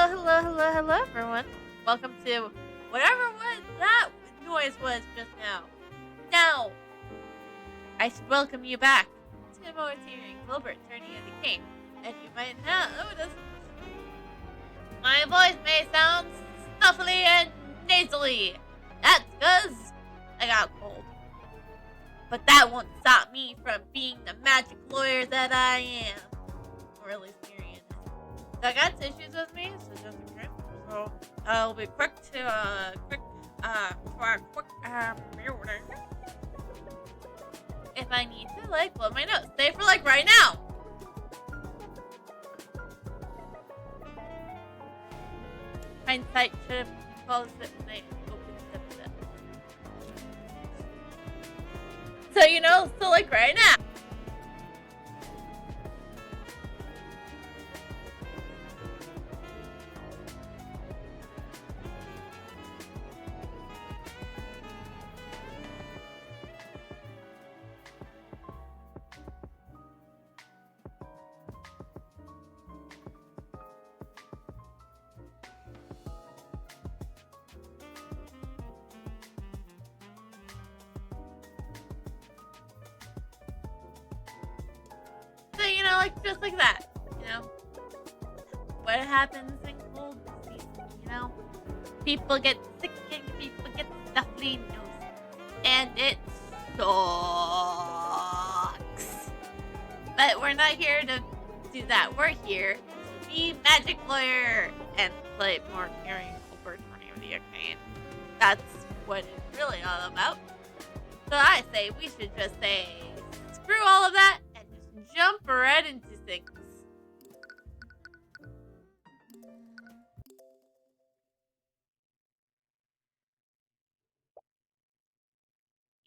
Hello, everyone. Welcome to whatever that noise was just now. Now, I should welcome you back to more Tyrion, Cuthbert, turning into king. And you might notice my voice may sound stuffily and nasally. That's because I got cold. But that won't stop me from being the magic lawyer that I am. Or at least Tyrion is. So I got tissues with me, so just a drink. So I'll be quick to if I need to, like, blow my nose. Stay for, like, right now. Hindsight should have called it when I opened the So, so, like, right now. So, like, just like that, what happens in cold season, people get sick and people get stuffy nose, and it sucks. But we're not here to do that. We're here to be magic lawyer and play more Tyrion over Tourney of the Arcane. That's what it's really all about. So I say we should just say screw all of that and just jump right into things.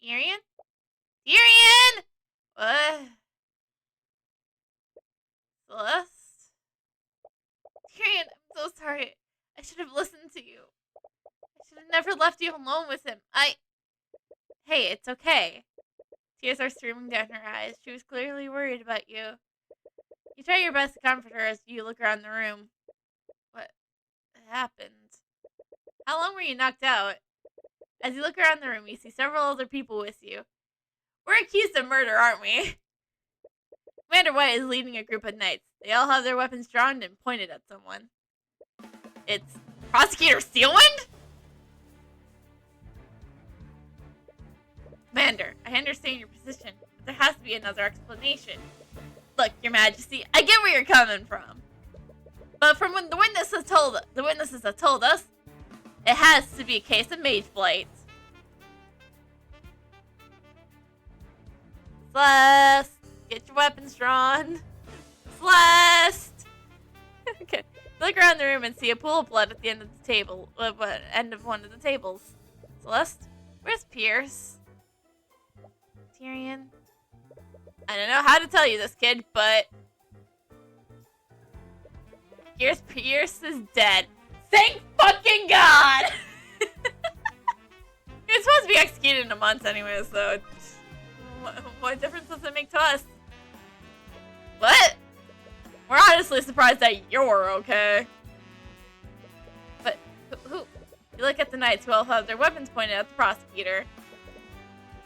Tyrion? Tyrion! What? Celeste? Tyrion, I'm so sorry. I should have listened to you. I should have never left you alone with him. Hey, it's okay. Tears are streaming down her eyes. She was clearly worried about you. You try your best to comfort her as you look around the room. What happened? How long were you knocked out? As you look around the room, you see several other people with you. We're accused of murder, aren't we? Commander White is leading a group of knights. They all have their weapons drawn and pointed at someone. It's Prosecutor Steelwind? Commander, I understand your position, but there has to be another explanation. Look, Your Majesty, I get where you're coming from. But from when the witnesses have told us, it has to be a case of mage blight. Celeste, get your weapons drawn. Celeste! Okay. Look around the room and see a pool of blood at the end of the table. End of one of the tables. Celeste, where's Pierce? Tyrion? I don't know how to tell you this, kid, but Pierce is dead. Thank fucking God! You're supposed to be executed in a month anyway, so what difference does it make to us? What? We're honestly surprised that you're okay. But who? You look at the knights who all have their weapons pointed at the prosecutor.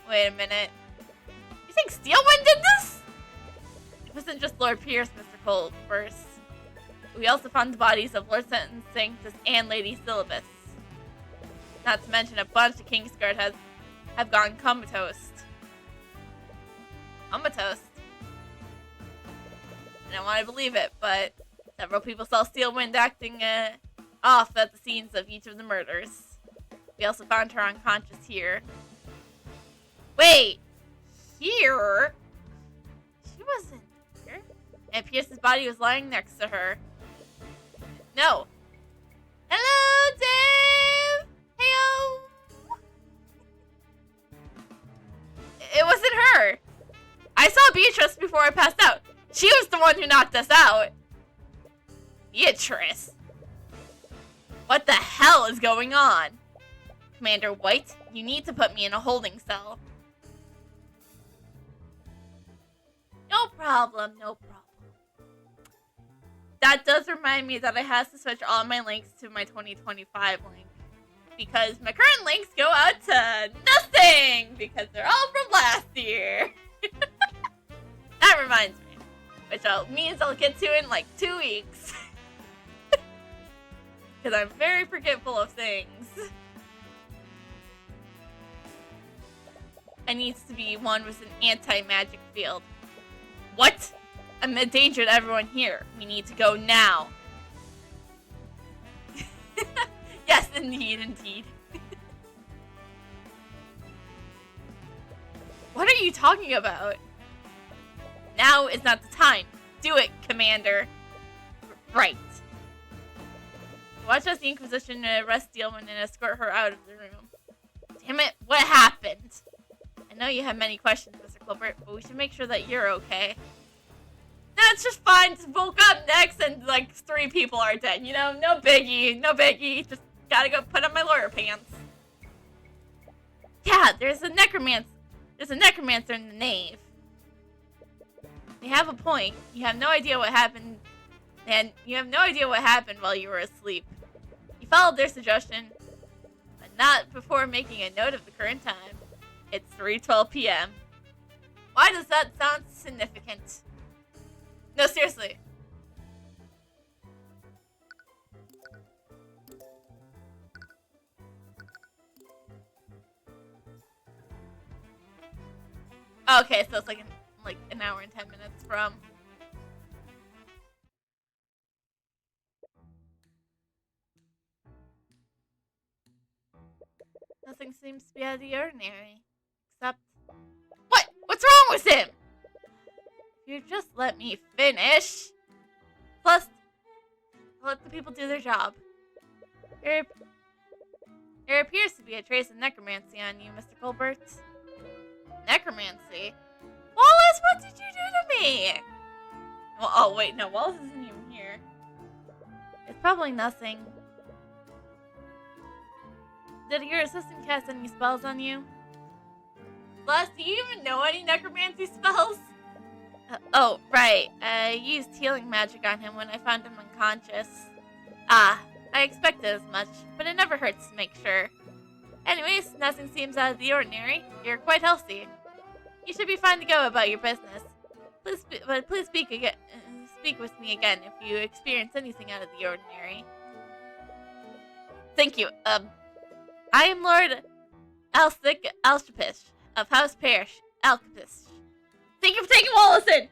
Wait a minute. You think Steelwind did this? It wasn't just Lord Pierce, Mr. Cole, first. We also found the bodies of Lord Sentence Sanctus and Lady Syllabus. Not to mention a bunch of Kingsguard have gone comatose. Comatose? I don't want to believe it, but several people saw Steelwind acting off at the scenes of each of the murders. We also found her unconscious here. Wait! Here? She wasn't here. And Pierce's body was lying next to her. No. Hello, Dave! Heyo! It wasn't her. I saw Beatrice before I passed out. She was the one who knocked us out. Beatrice. What the hell is going on? Commander White, you need to put me in a holding cell. No problem, no problem. that does remind me that I have to switch all my links to my 2025 link. Because my current links go out to nothing! Because they're all from last year. That reminds me. Which means I'll get to in like 2 weeks. Because I'm very forgetful of things. I needs to be one with an anti-magic field. What? I'm a danger to everyone here. We need to go now. Yes, indeed, indeed. What are you talking about? Now is not the time. Do it, Commander. Right. Watch as the Inquisition arrest Steelman and escort her out of the room. Damn it, what happened? I know you have many questions, Mr. Cuthbert, but we should make sure that you're okay. That's just fine. Just woke up next and like 3 people are dead. You know, no biggie, no biggie. Just gotta go put on my lawyer pants. Yeah, there's a necromancer. There's a necromancer in the nave. They have a point. You have no idea what happened, and you have no idea what happened while you were asleep. You followed their suggestion, but not before making a note of the current time. It's 3:12 p.m. Why does that sound significant? No, seriously. Okay, so it's like an hour and 10 minutes from. Nothing seems to be out of the ordinary. Except... What? What's wrong with him? If you just let me finish. Plus, let the people do their job. There appears to be a trace of necromancy on you, Mr. Cuthbert. Necromancy? Wallace, what did you do to me? Well, oh, wait, no, Wallace isn't even here. It's probably nothing. Did your assistant cast any spells on you? Celeste, do you even know any necromancy spells? Oh, right. I used healing magic on him when I found him unconscious. Ah, I expected as much, but it never hurts to make sure. Anyways, nothing seems out of the ordinary. You're quite healthy. You should be fine to go about your business. Please speak with me again if you experience anything out of the ordinary. Thank you. I am Lord Alshapish of House Parish, Alcapish. Thank you for taking Wallace in!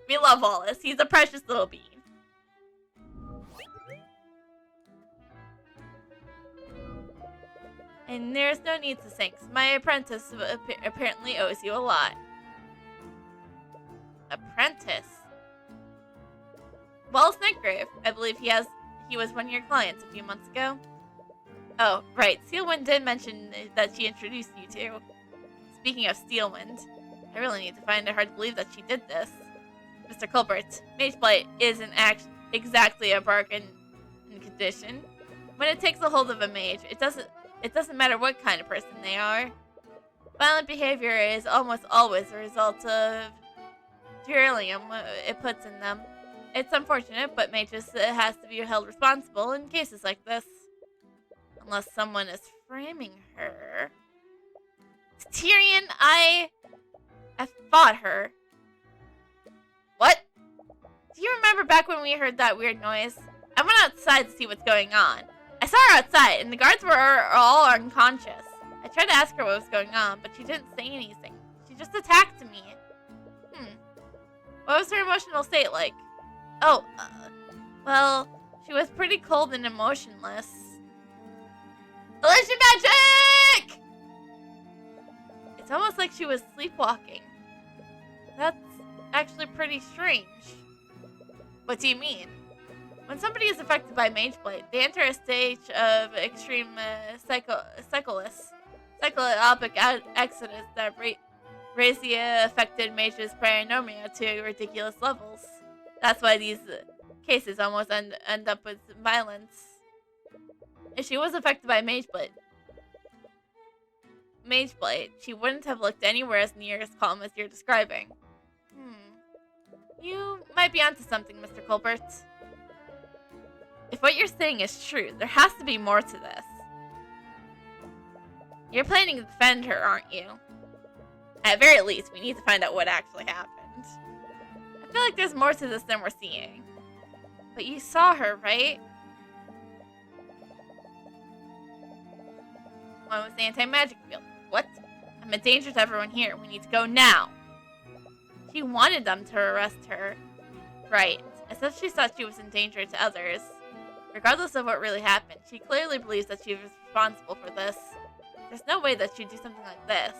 We love Wallace. He's a precious little bean. And there's no need to thanks. My apprentice apparently owes you a lot. Apprentice? Wallace Nightgrave. I believe he was one of your clients a few months ago. Oh, right. Steelwind did mention that she introduced you to. Speaking of Steelwind, I really need to find it hard to believe that she did this. Mr. Cuthbert, Mageblight isn't exactly a bargain in condition. When it takes a hold of a mage, it doesn't matter what kind of person they are. Violent behavior is almost always a result of Tyrion it puts in them. It's unfortunate, but mages has to be held responsible in cases like this. Unless someone is framing her. Tyrion, I fought her. What? Do you remember back when we heard that weird noise? I went outside to see what's going on. I saw her outside, and the guards were all unconscious. I tried to ask her what was going on, but she didn't say anything. She just attacked me. What was her emotional state like? Oh, well, she was pretty cold and emotionless. Illusion magic! It's almost like she was sleepwalking. That's actually pretty strange. What do you mean? When somebody is affected by Mageblight, they enter a stage of extreme cyclopic exodus that raise the affected mage's paranoia to ridiculous levels. That's why these cases almost end up with violence. If she was affected by Mageblight, she wouldn't have looked anywhere as near as calm as you're describing. You might be onto something, Mr. Cuthbert. If what you're saying is true, there has to be more to this. You're planning to defend her, aren't you? At very least, we need to find out what actually happened. I feel like there's more to this than we're seeing. But you saw her, right? One was the anti-magic field. What? I'm a danger to everyone here. We need to go now. She wanted them to arrest her. Right. As if she thought she was in danger to others. Regardless of what really happened, she clearly believes that she was responsible for this. There's no way that she'd do something like this.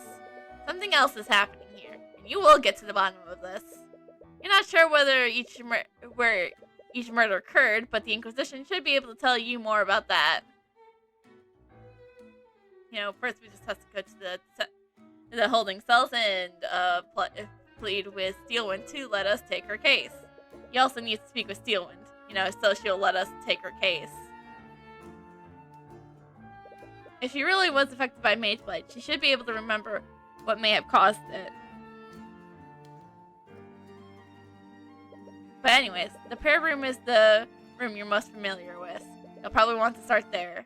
Something else is happening here, and you will get to the bottom of this. You're not sure where each murder occurred, but the Inquisition should be able to tell you more about that. You know, first we just have to go to the holding cells and plead with Steelwind to let us take her case. You also need to speak with Steelwind, you know, so she'll let us take her case. If she really was affected by Mageblight, she should be able to remember what may have caused it. But anyways, the prayer room is the room you're most familiar with. You'll probably want to start there.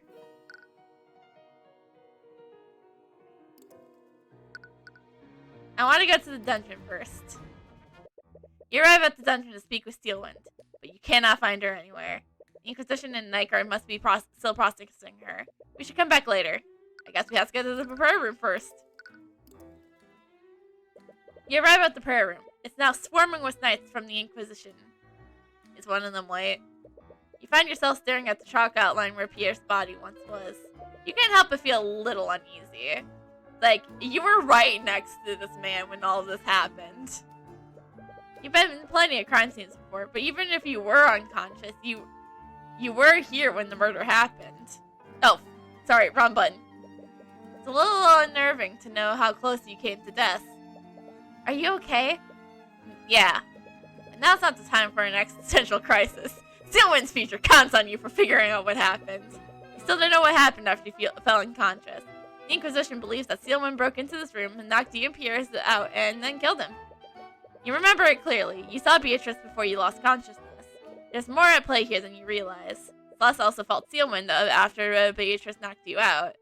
I want to go to the dungeon first. You arrive at the dungeon to speak with Steelwind, but you cannot find her anywhere. The Inquisition and Night Guard must be still processing her. We should come back later. I guess we have to go to the prayer room first. You arrive at the prayer room. It's now swarming with knights from the Inquisition. Is one of them white? You find yourself staring at the chalk outline where Pierre's body once was. You can't help but feel a little uneasy. Like, you were right next to this man when all of this happened. You've been in plenty of crime scenes before, but even if you were unconscious, you were here when the murder happened. Oh, sorry, wrong button. It's a little unnerving to know how close you came to death. Are you okay? Yeah. And now's not the time for an existential crisis. Steelwind's future counts on you for figuring out what happened. You still don't know what happened after you fell unconscious. The Inquisition believes that Steelwind broke into this room and knocked you and Pierce out and then killed him. You remember it clearly. You saw Beatrice before you lost consciousness. There's more at play here than you realize. Celeste also felt Steelwind after Beatrice knocked you out.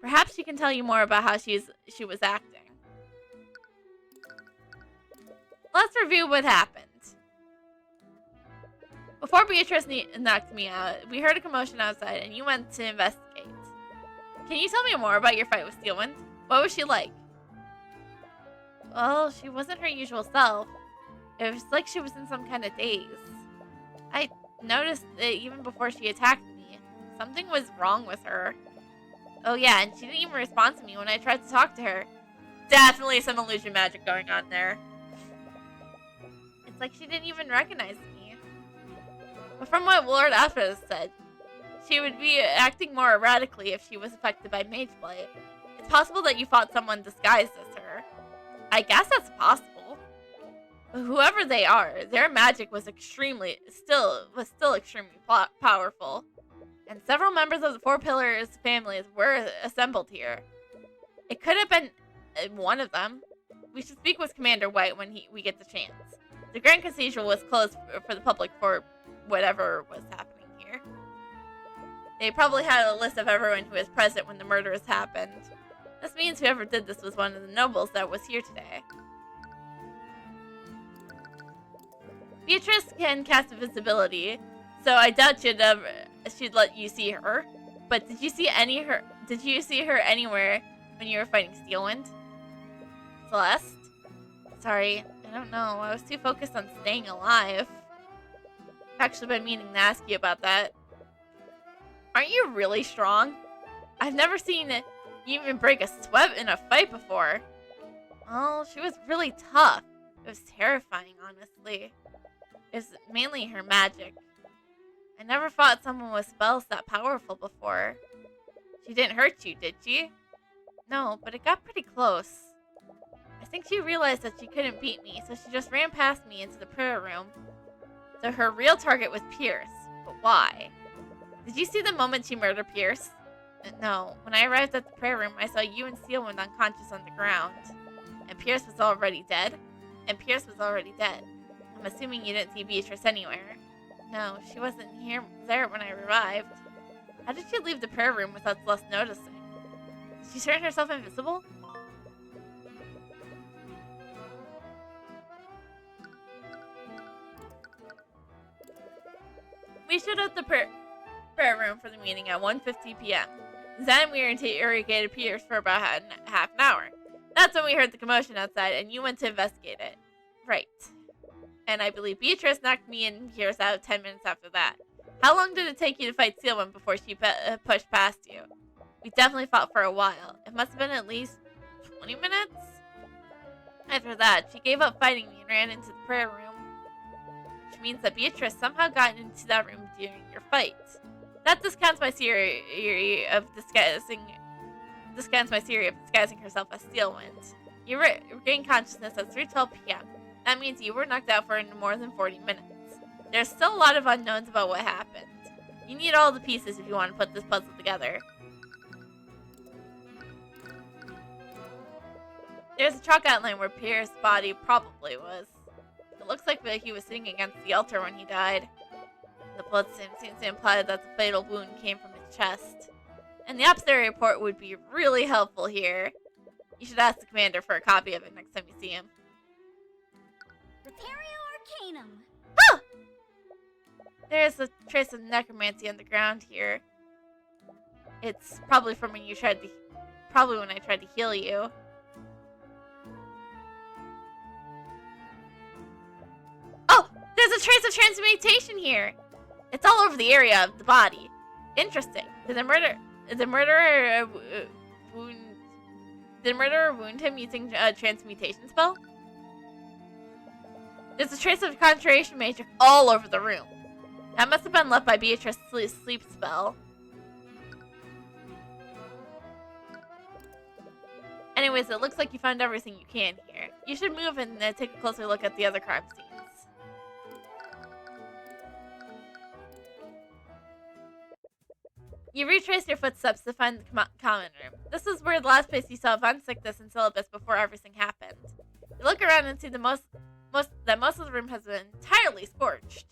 Perhaps she can tell you more about how she was acting. Let's review what happened. Before Beatrice knocked me out, we heard a commotion outside and you went to investigate. Can you tell me more about your fight with Steelwind? What was she like? Well, she wasn't her usual self. It was like she was in some kind of daze. I noticed it even before she attacked me. Something was wrong with her. Oh yeah, and she didn't even respond to me when I tried to talk to her. Definitely some illusion magic going on there. It's like she didn't even recognize me. But from what Lord Aphra said, she would be acting more erratically if she was affected by Mageblight. It's possible that you fought someone disguised as her. I guess that's possible. But whoever they are, their magic was still extremely powerful. And several members of the Four Pillars families were assembled here. It could have been one of them. We should speak with Commander White when we get the chance. The Grand Cathedral was closed for the public for whatever was happening here. They probably had a list of everyone who was present when the murders happened. This means whoever did this was one of the nobles that was here today. Beatrice can cast invisibility, so I doubt she'd let you see her. But did you see her anywhere when you were fighting Steelwind? Celeste? Sorry, I don't know. I was too focused on staying alive. I've actually been meaning to ask you about that. Aren't you really strong? I've never seen you even break a sweat in a fight before. Well, she was really tough. It was terrifying, honestly. It was mainly her magic. I never fought someone with spells that powerful before. She didn't hurt you, did she? No, but it got pretty close. I think she realized that she couldn't beat me, so she just ran past me into the prayer room. So her real target was Pierce. But why? Did you see the moment she murdered Pierce? No. When I arrived at the prayer room, I saw you and Steelwind unconscious on the ground. And Pierce was already dead? And Pierce was already dead. I'm assuming you didn't see Beatrice anywhere. No, she wasn't there when I arrived. How did she leave the prayer room without us noticing? Did she turn herself invisible? We showed up the prayer room for the meeting at 1:50 p.m. Then we interrogated Pierce for about half an hour. That's when we heard the commotion outside, and you went to investigate it. Right. And I believe Beatrice knocked me and Pierce out 10 minutes after that. How long did it take you to fight Steelman before she pushed past you? We definitely fought for a while. It must have been at least 20 minutes? After that, she gave up fighting me and ran into the prayer room. Which means that Beatrice somehow got into that room during your fight. That discounts my theory of disguising herself as Steelwind. You regained consciousness at 3:12 p.m. That means you were knocked out for more than 40 minutes. There's still a lot of unknowns about what happened. You need all the pieces if you want to put this puzzle together. There's a chalk outline where Pierce's body probably was. It looks like he was sitting against the altar when he died. The blood seems to imply that the fatal wound came from his chest. And the observatory report would be really helpful here. You should ask the commander for a copy of it next time you see him. Arcanum. Huh! There's a trace of necromancy on the ground here. It's probably from when when I tried to heal you. Oh! There's a trace of transmutation here! It's all over the area of the body. Interesting. Did the murderer wound him using a transmutation spell? There's a trace of concentration magic all over the room. That must have been left by Beatrice's sleep spell. Anyways, it looks like you found everything you can here. You should move and take a closer look at the other crime scenes. You retrace your footsteps to find the common room. This is where the last place you saw Von Sickness and Syllabus before everything happened. You look around and see that most of the room has been entirely scorched.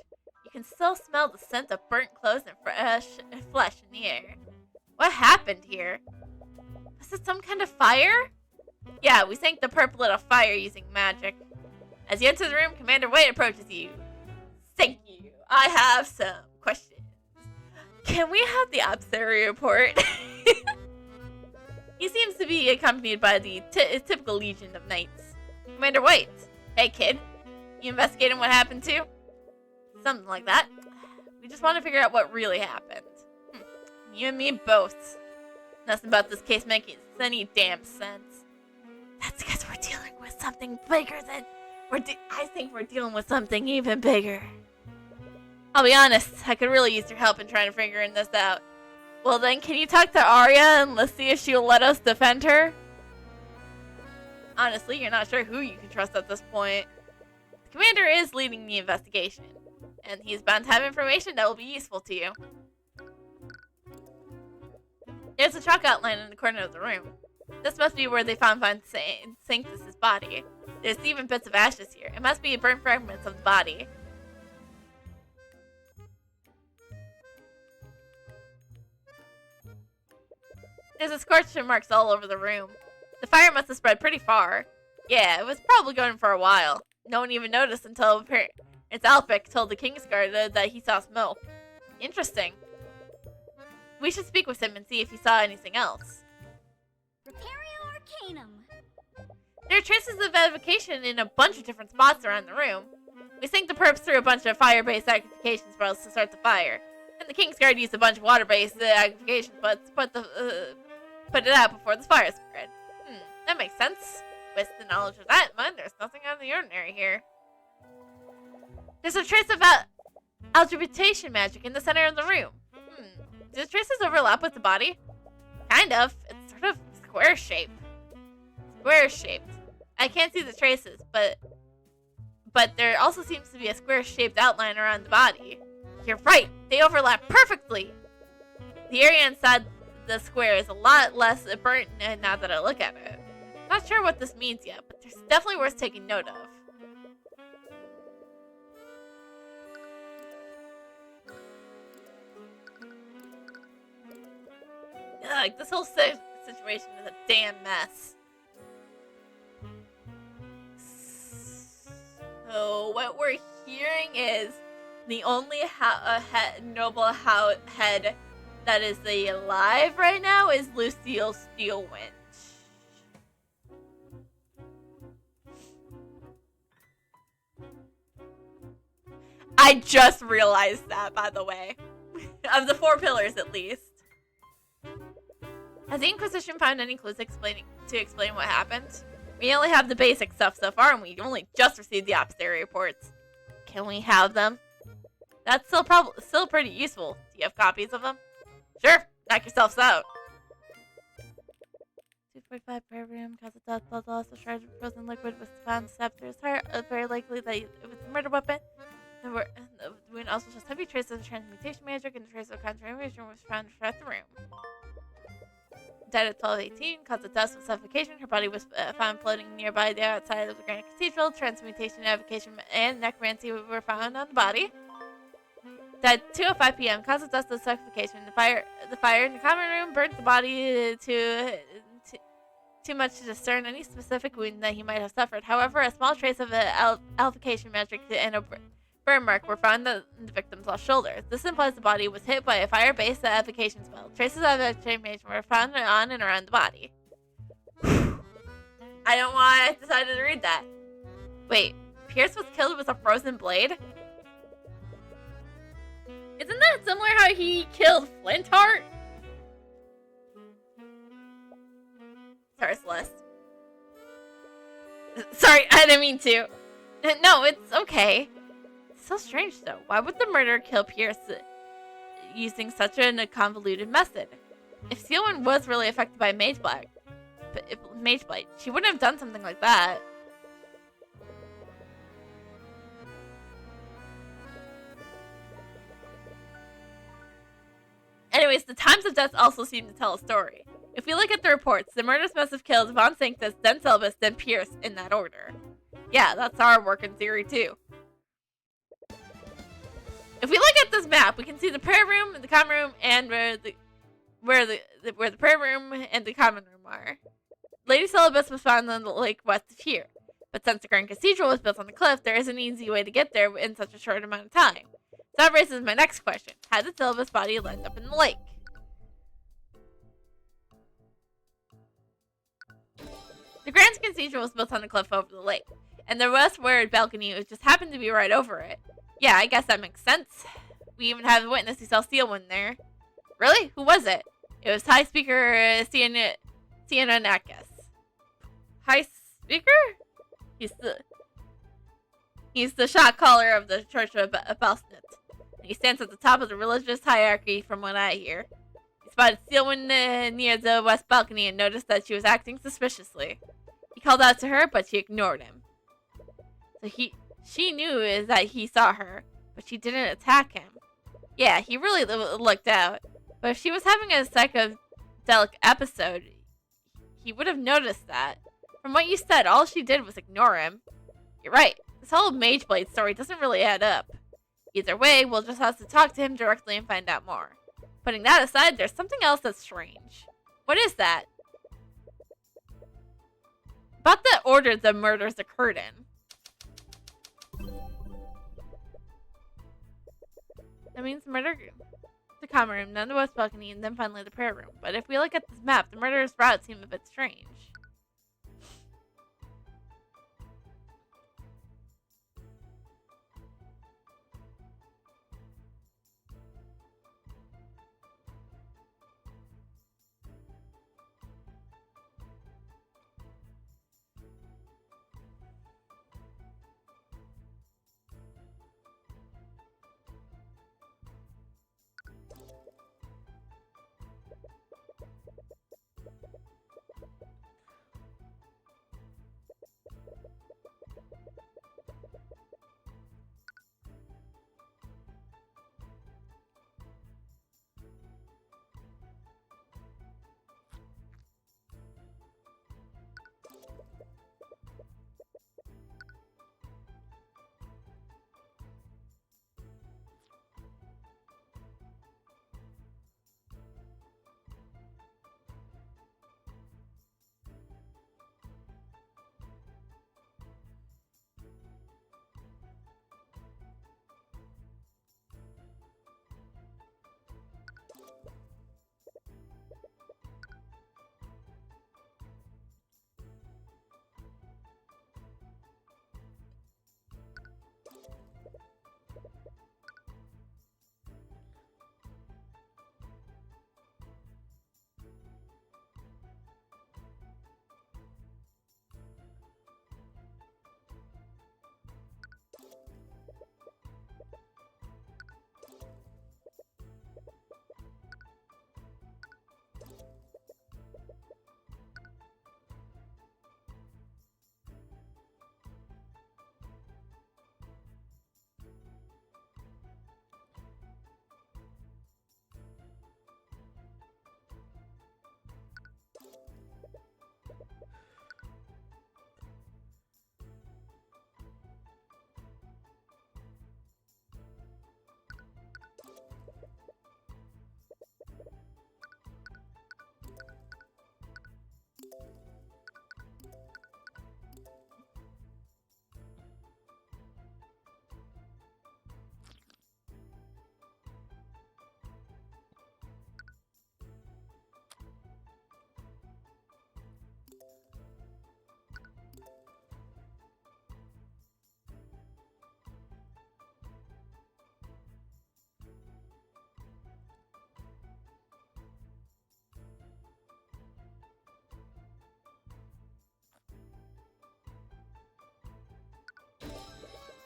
You can still smell the scent of burnt clothes and fresh flesh in the air. What happened here? Was it some kind of fire? Yeah, we sank the perp lit a fire using magic. As you enter the room, Commander White approaches you. Thank you. I have some questions. Can we have the observatory report? He seems to be accompanied by the typical legion of knights. Commander White. Hey, kid. You investigating what happened too? Something like that. We just want to figure out what really happened. You and me both. Nothing about this case making any damn sense. That's because we're dealing with something bigger than... I think we're dealing with something even bigger. I'll be honest, I could really use your help in trying to figure this out. Well then, can you talk to Arya and let's see if she'll let us defend her? Honestly, you're not sure who you can trust at this point. The commander is leading the investigation, and he's bound to have information that will be useful to you. There's a chalk outline in the corner of the room. This must be where they found Von Sanctus's body. There's even bits of ashes here. It must be burnt fragments of the body. There's a scorched marks all over the room. The fire must have spread pretty far. Yeah, it was probably going for a while. No one even noticed until Prince Alpic told the Kingsguard that he saw smoke. Interesting. We should speak with him and see if he saw anything else. Arcanum. There are traces of evocation in a bunch of different spots around the room. We sank the perps through a bunch of fire-based activation spells to start the fire. And the Kingsguard used a bunch of water-based activation spells to put it out before the fire spread. That makes sense. With the knowledge of that, man, there's nothing out of the ordinary here. There's a trace of algebraitation magic in the center of the room. Do the traces overlap with the body? Kind of. It's sort of square-shaped. Square-shaped. I can't see the traces, but there also seems to be a square-shaped outline around the body. You're right. They overlap perfectly. The area inside the square is a lot less burnt now that I look at it. Not sure what this means yet, but it's definitely worth taking note of. Like, this whole situation is a damn mess. So, what we're hearing is the only noble head that is alive right now is Lucille Steelwind. I just realized that, by the way. Of the 4 pillars, at least. Has the Inquisition found any clues to explain what happened? We only have the basic stuff so far, and we only just received the Opstere reports. Can we have them? That's still pretty useful. Do you have copies of them? Sure, knock yourselves out. 245 prayer room, cause of death, blood loss, a shard of frozen liquid was found stabbed through his heart. Very likely that it was a murder weapon. The wound also shows heavy traces of transmutation magic, and the trace of contamination was found throughout the room. Died at 12:18, caused of death with suffocation. Her body was found floating nearby the outside of the Grand Cathedral. Transmutation, evocation, and necromancy were found on the body. Died 2:05 p.m. Cause of death was suffocation. The fire in the common room burnt the body too much to discern any specific wound that he might have suffered. However, a small trace of evocation magic and a burn mark were found on the victim's left shoulder. This implies the body was hit by a fire-based evocation spell. Traces of evocation were found on and around the body. I don't know why I decided to read that. Wait, Pierce was killed with a frozen blade? Isn't that similar how he killed Flintheart? Sorry, Celeste. Sorry, I didn't mean to. No, it's okay. It's so strange, though. Why would the murderer kill Pierce using such a convoluted method? If Steelwind was really affected by Mage Blight, she wouldn't have done something like that. Anyways, the times of death also seem to tell a story. If we look at the reports, the murders must have killed Von Sanctus, then Selbus, then Pierce, in that order. Yeah, that's our working theory too. If we look at this map, we can see the prayer room, the common room, and where the prayer room and the common room are. Lady Celibus was found on the lake west of here, but since the Grand Cathedral was built on the cliff, there is an easy way to get there in such a short amount of time. So that raises my next question: how did Celibus' body land up in the lake? The Grand Cathedral was built on a cliff over the lake, and the westward balcony just happened to be right over it. Yeah, I guess that makes sense. We even have a witness who saw Steelwind there. Really? Who was it? It was High Speaker Cianonakis. High Speaker? He's the shot caller of the Church of Balsnit. He stands at the top of the religious hierarchy from what I hear. He spotted Steelwind near the west balcony and noticed that she was acting suspiciously. He called out to her, but she ignored him. So she knew that he saw her, but she didn't attack him. Yeah, he really looked out. But if she was having a psychedelic episode, he would have noticed that. From what you said, all she did was ignore him. You're right. This whole Mage Blade story doesn't really add up. Either way, we'll just have to talk to him directly and find out more. Putting that aside, there's something else that's strange. What is that? About the order the murders occurred in. That means murder, the common room, then the west balcony, and then finally the prayer room. But if we look at this map, the murderer's route seems a bit strange.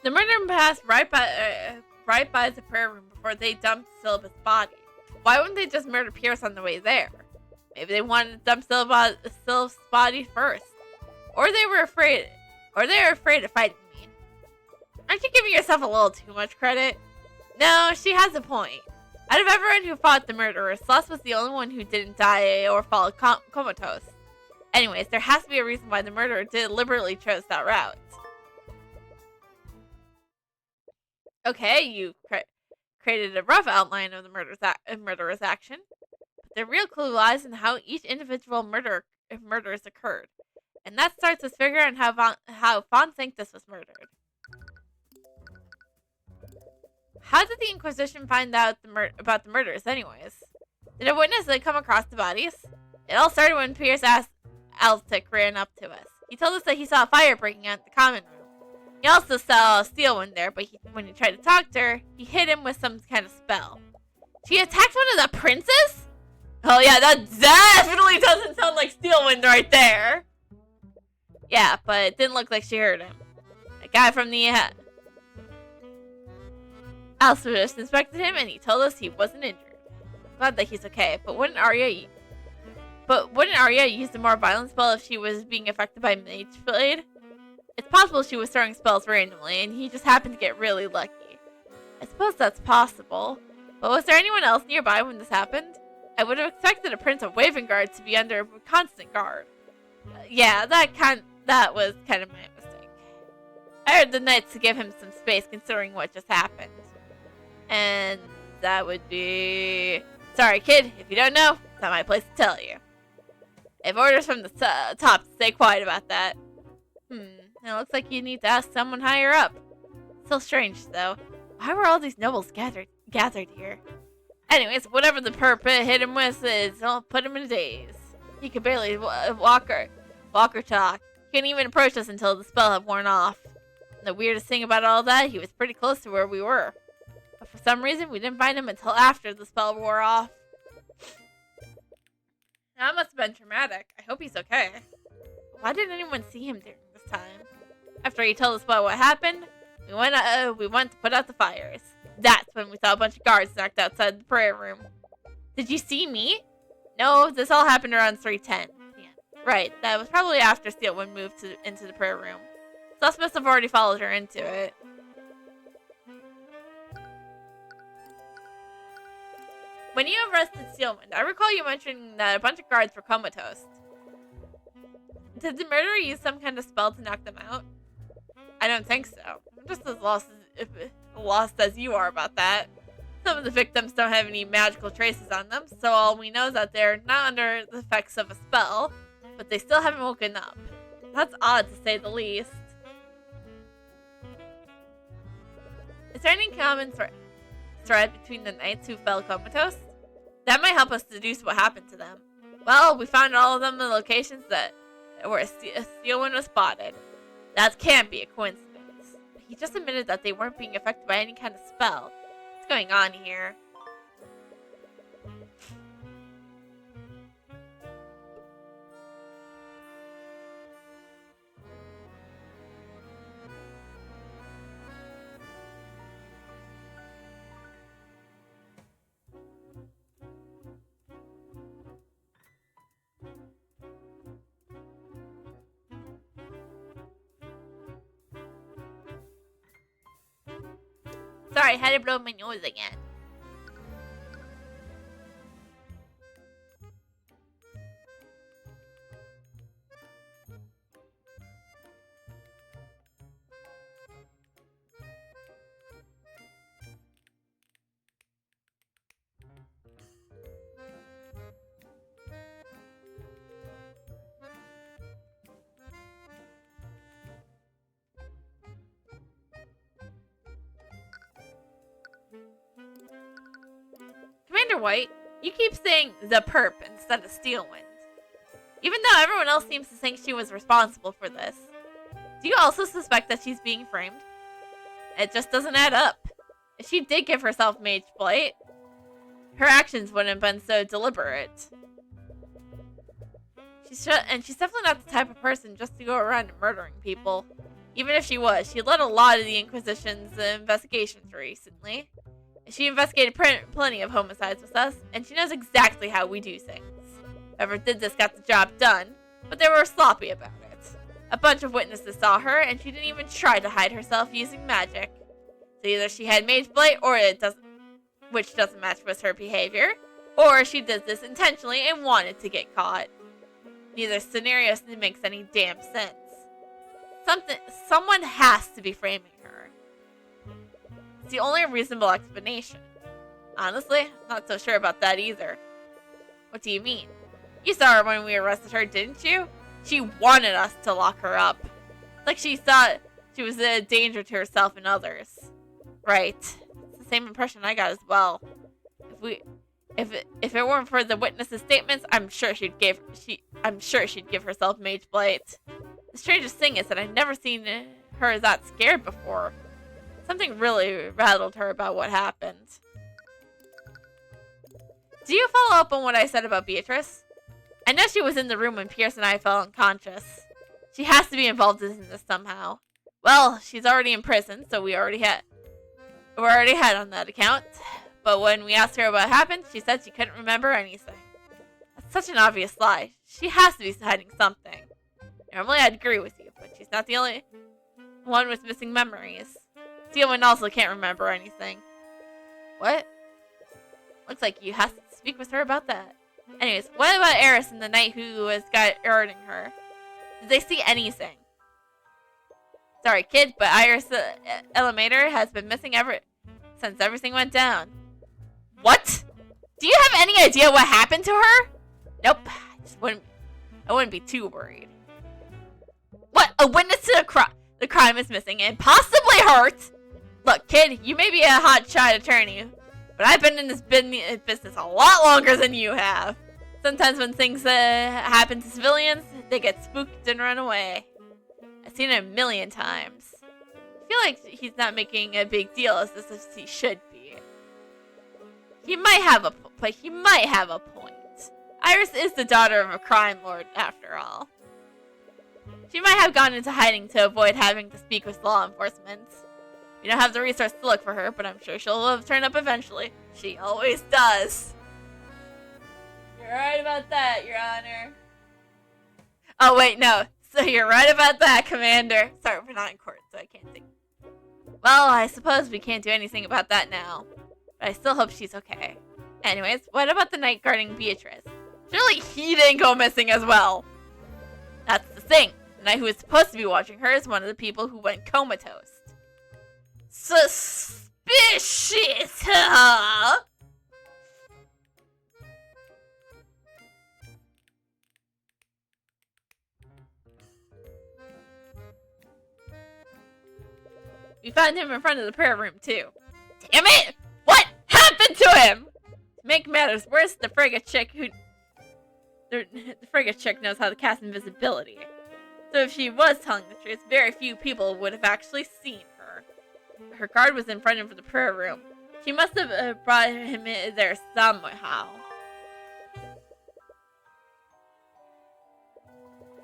The murderer passed right by the prayer room before they dumped Syllabus' body. Why wouldn't they just murder Pierce on the way there? Maybe they wanted to dump Syllabus' body first. Or they were afraid of fighting me. Aren't you giving yourself a little too much credit? No, she has a point. Out of everyone who fought the murderer, Celeste was the only one who didn't die or fall comatose. Anyways, there has to be a reason why the murderer deliberately chose that route. Okay, you created a rough outline of the murderer's action. But the real clue lies in how each individual murders occurred. And that starts with figuring out how Von Sanctus was murdered. How did the Inquisition find out about the murders anyways? Did a witness come across the bodies? It all started when Pierce Altic ran up to us. He told us that he saw a fire breaking out in the common room. He also saw a steel one there, but when he tried to talk to her, he hit him with some kind of spell. She attacked one of the princes? Oh yeah, that definitely doesn't sound like Steelwind right there. Yeah, but it didn't look like she hurt him. A guy from the Alcibus inspected him and he told us he wasn't injured. Glad that he's okay, but wouldn't Arya use the more violent spell if she was being affected by Mage Blade? It's possible she was throwing spells randomly and he just happened to get really lucky. I suppose that's possible. But was there anyone else nearby when this happened? I would have expected a Prince of Wavengard to be under constant guard. Yeah, that was kind of my mistake. I heard the Knights to give him some space considering what just happened. And that would be... Sorry, kid, if you don't know, it's not my place to tell you. I have orders from the top to stay quiet about that. It looks like you need to ask someone higher up. Still strange, though. Why were all these nobles gathered here? Anyways, whatever the perp hit him with I'll put him in a daze. He could barely walk or talk. He couldn't even approach us until the spell had worn off. And the weirdest thing about all that, he was pretty close to where we were. But for some reason, we didn't find him until after the spell wore off. That must have been traumatic. I hope he's okay. Why didn't anyone see him during this time? After he told us about what happened, we went to put out the fires. That's when we saw a bunch of guards knocked outside the prayer room. Did you see me? No, this all happened around 3:10. Yeah. Right, that was probably after Steelwind moved into the prayer room. Sus must have already followed her into it. When you arrested Steelwind, I recall you mentioning that a bunch of guards were comatose. Did the murderer use some kind of spell to knock them out? I don't think so. I'm just as lost as you are about that. Some of the victims don't have any magical traces on them, so all we know is that they're not under the effects of a spell, but they still haven't woken up. That's odd to say the least. Is there any common thread between the knights who fell comatose? That might help us deduce what happened to them. Well, we found all of them in the locations where a Steelwind was spotted. That can't be a coincidence. He just admitted that they weren't being affected by any kind of spell. What's going on here? Sorry, I had to blow my nose again. Commander White, you keep saying the perp instead of Steelwind. Even though everyone else seems to think she was responsible for this. Do you also suspect that she's being framed? It just doesn't add up. If she did give herself Mage Blight, her actions wouldn't have been so deliberate. She's definitely not the type of person just to go around murdering people. Even if she was, she led a lot of the Inquisition's investigations recently. She investigated plenty of homicides with us, and she knows exactly how we do things. Whoever did this got the job done, but they were sloppy about it. A bunch of witnesses saw her, and she didn't even try to hide herself using magic. So either she had mage blight, or it doesn't, which doesn't match with her behavior, or she did this intentionally and wanted to get caught. Neither scenario makes any damn sense. Someone has to be framing her. It's the only reasonable explanation. Honestly, not so sure about that either. What do you mean? You saw her when we arrested her, didn't you? She wanted us to lock her up. Like she thought she was a danger to herself and others. Right. It's the same impression I got as well. If it weren't for the witnesses' statements, I'm sure she'd give herself mage blight. The strangest thing is that I've never seen her that scared before. Something really rattled her about what happened. Do you follow up on what I said about Beatrice? I know she was in the room when Pierce and I fell unconscious. She has to be involved in this somehow. Well, she's already in prison, so we're already ahead on that account. But when we asked her what happened, she said she couldn't remember anything. That's such an obvious lie. She has to be hiding something. Normally I'd agree with you, but she's not the only one with missing memories. Steelman also can't remember anything. What? Looks like you have to speak with her about that. Anyways, what about Eris and the knight who was guarding her? Did they see anything? Sorry, kid, but Iris Eliminator has been missing since everything went down. What? Do you have any idea what happened to her? Nope. I wouldn't be too worried. What? A witness to the crime is missing and possibly hurt? Look, kid, you may be a hotshot attorney, but I've been in this business a lot longer than you have. Sometimes when things happen to civilians, they get spooked and run away. I've seen it a million times. I feel like he's not making a big deal as this as he should be. He might have a point. Iris is the daughter of a crime lord, after all. She might have gone into hiding to avoid having to speak with law enforcement. We don't have the resource to look for her, but I'm sure she'll turn up eventually. She always does. You're right about that, Your Honor. Oh, wait, no. So you're right about that, Commander. Sorry, we're not in court, so I can't think. Well, I suppose we can't do anything about that now. But I still hope she's okay. Anyways, what about the knight guarding Beatrice? Surely he didn't go missing as well. That's the thing. The knight who was supposed to be watching her is one of the people who went comatose. Suspicious, huh? We found him in front of the prayer room, too. Damn it! What happened to him? To make matters worse, the frigate chick knows how to cast invisibility. So if she was telling the truth, very few people would have actually seen her. Her guard was in front of the prayer room. She must have brought him in there somehow.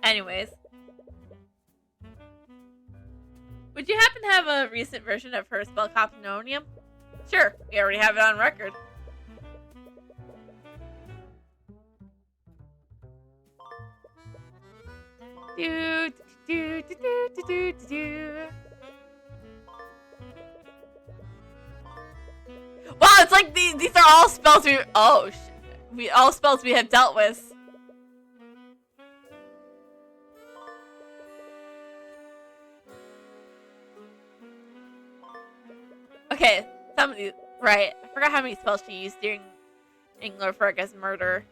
Anyways. Would you happen to have a recent version of her spell Copnonium? Sure, we already have it on record. Do, do, do, do, do, do, do, do. Wow, it's like these are all spells all spells we have dealt with. Okay, some of these, right. I forgot how many spells she used during Lord Fergus' murder.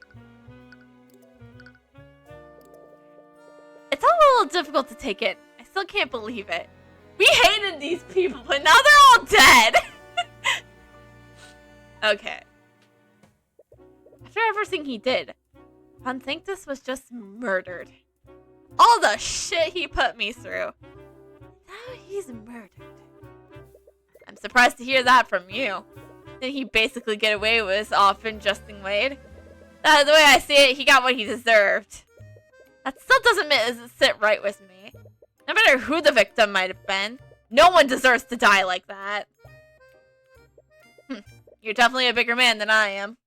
It's all a little difficult to take in. I still can't believe it. We hated these people, but now they're all dead! Okay. After everything he did, Von Sanctus was just murdered. All the shit he put me through. Now he's murdered. I'm surprised to hear that from you. Didn't he basically get away with off injusting Wade? The way I see it, he got what he deserved. That still doesn't sit right with me. No matter who the victim might have been, no one deserves to die like that. You're definitely a bigger man than I am.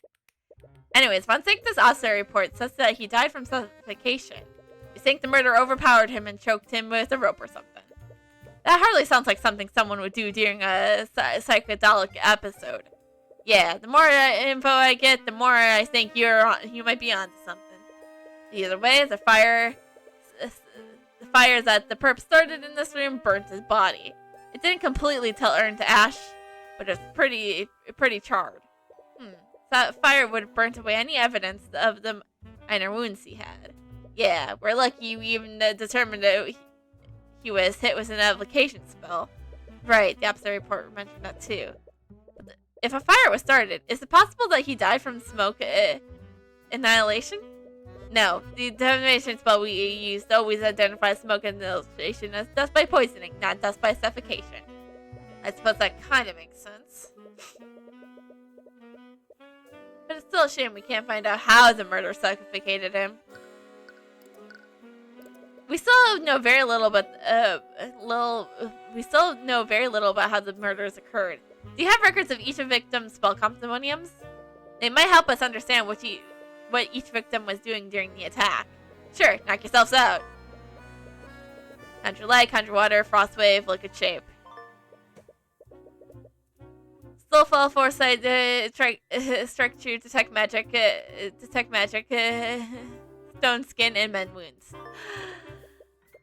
Anyways, Von Sanctus' officer report says that he died from suffocation. You think the murderer overpowered him and choked him with a rope or something. That hardly sounds like something someone would do during a psychedelic episode. Yeah, the more info I get, the more I think you might be onto something. Either way, the fire that the perp started in this room burnt his body. It didn't completely turn to ash, but it was pretty charred. That fire would have burnt away any evidence of the minor wounds he had. Yeah, we're lucky you even determined that he was hit with an evocation spell. Right, the officer report mentioned that too. But if a fire was started, is it possible that he died from smoke annihilation? No, the detonation spell we used always identifies smoke annihilation as death by poisoning, not death by suffocation. I suppose that kind of makes sense. But it's still a shame we can't find out how the murder suffocated him. We still know very little about how the murders occurred. Do you have records of each victim's spell compendiums? They might help us understand what each victim was doing during the attack. Sure, knock yourselves out. Conjure light, conjure water, frost wave, liquid shape. Snowfall, foresight, strike true, detect magic, stone skin, and mend wounds.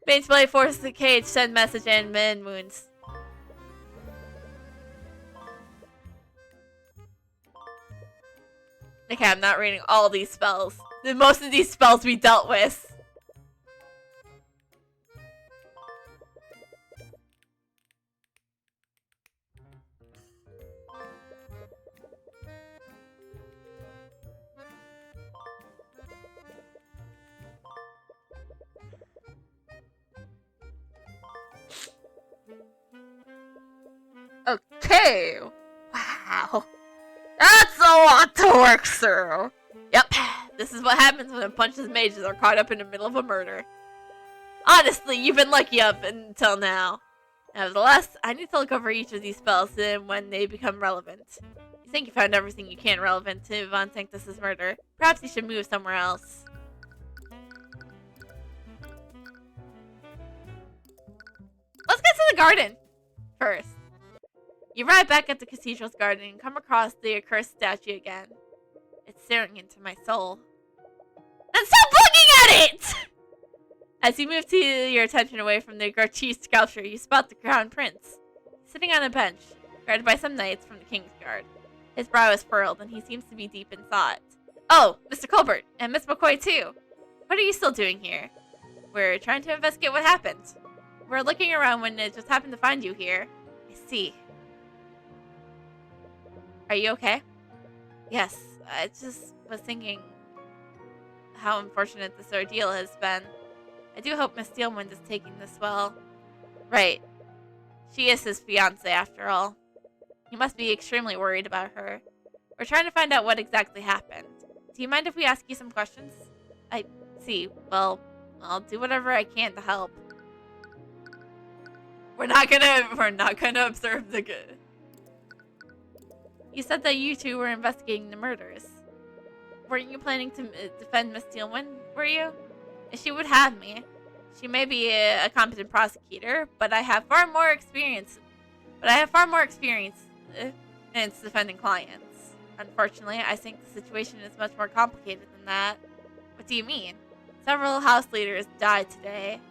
Mage blade, force the cage, send message, and mend wounds. Okay, I'm not reading all these spells. Most of these spells we dealt with. Okay. Wow. That's a lot to work through. Yep. This is what happens when a bunch of mages are caught up in the middle of a murder. Honestly, you've been lucky up until now. Nevertheless, I need to look over each of these spells and when they become relevant. You think you found everything you can relevant to Von Sanctus' murder. Perhaps you should move somewhere else. Let's get to the garden first. You arrive back at the cathedral's garden and come across the accursed statue again. It's staring into my soul. And stop looking at it! As you move your attention away from the grotesque sculpture, you spot the crown prince, sitting on a bench, guarded by some knights from the King's Guard. His brow is furrowed, and he seems to be deep in thought. Oh, Mr. Cuthbert, and Miss McCoy too. What are you still doing here? We're trying to investigate what happened. We're looking around when it just happened to find you here. I see. Are you okay? Yes, I just was thinking how unfortunate this ordeal has been. I do hope Miss Steelwind is taking this well. Right. She is his fiancée after all. He must be extremely worried about her. We're trying to find out what exactly happened. Do you mind if we ask you some questions? I see. Well, I'll do whatever I can to help. We're not gonna observe the good. You said that you two were investigating the murders. Weren't you planning to defend Miss Steelwind, were you? She would have me. She may be a competent prosecutor, but I have far more experience in defending clients. Unfortunately, I think the situation is much more complicated than that. What do you mean? Several house leaders died today.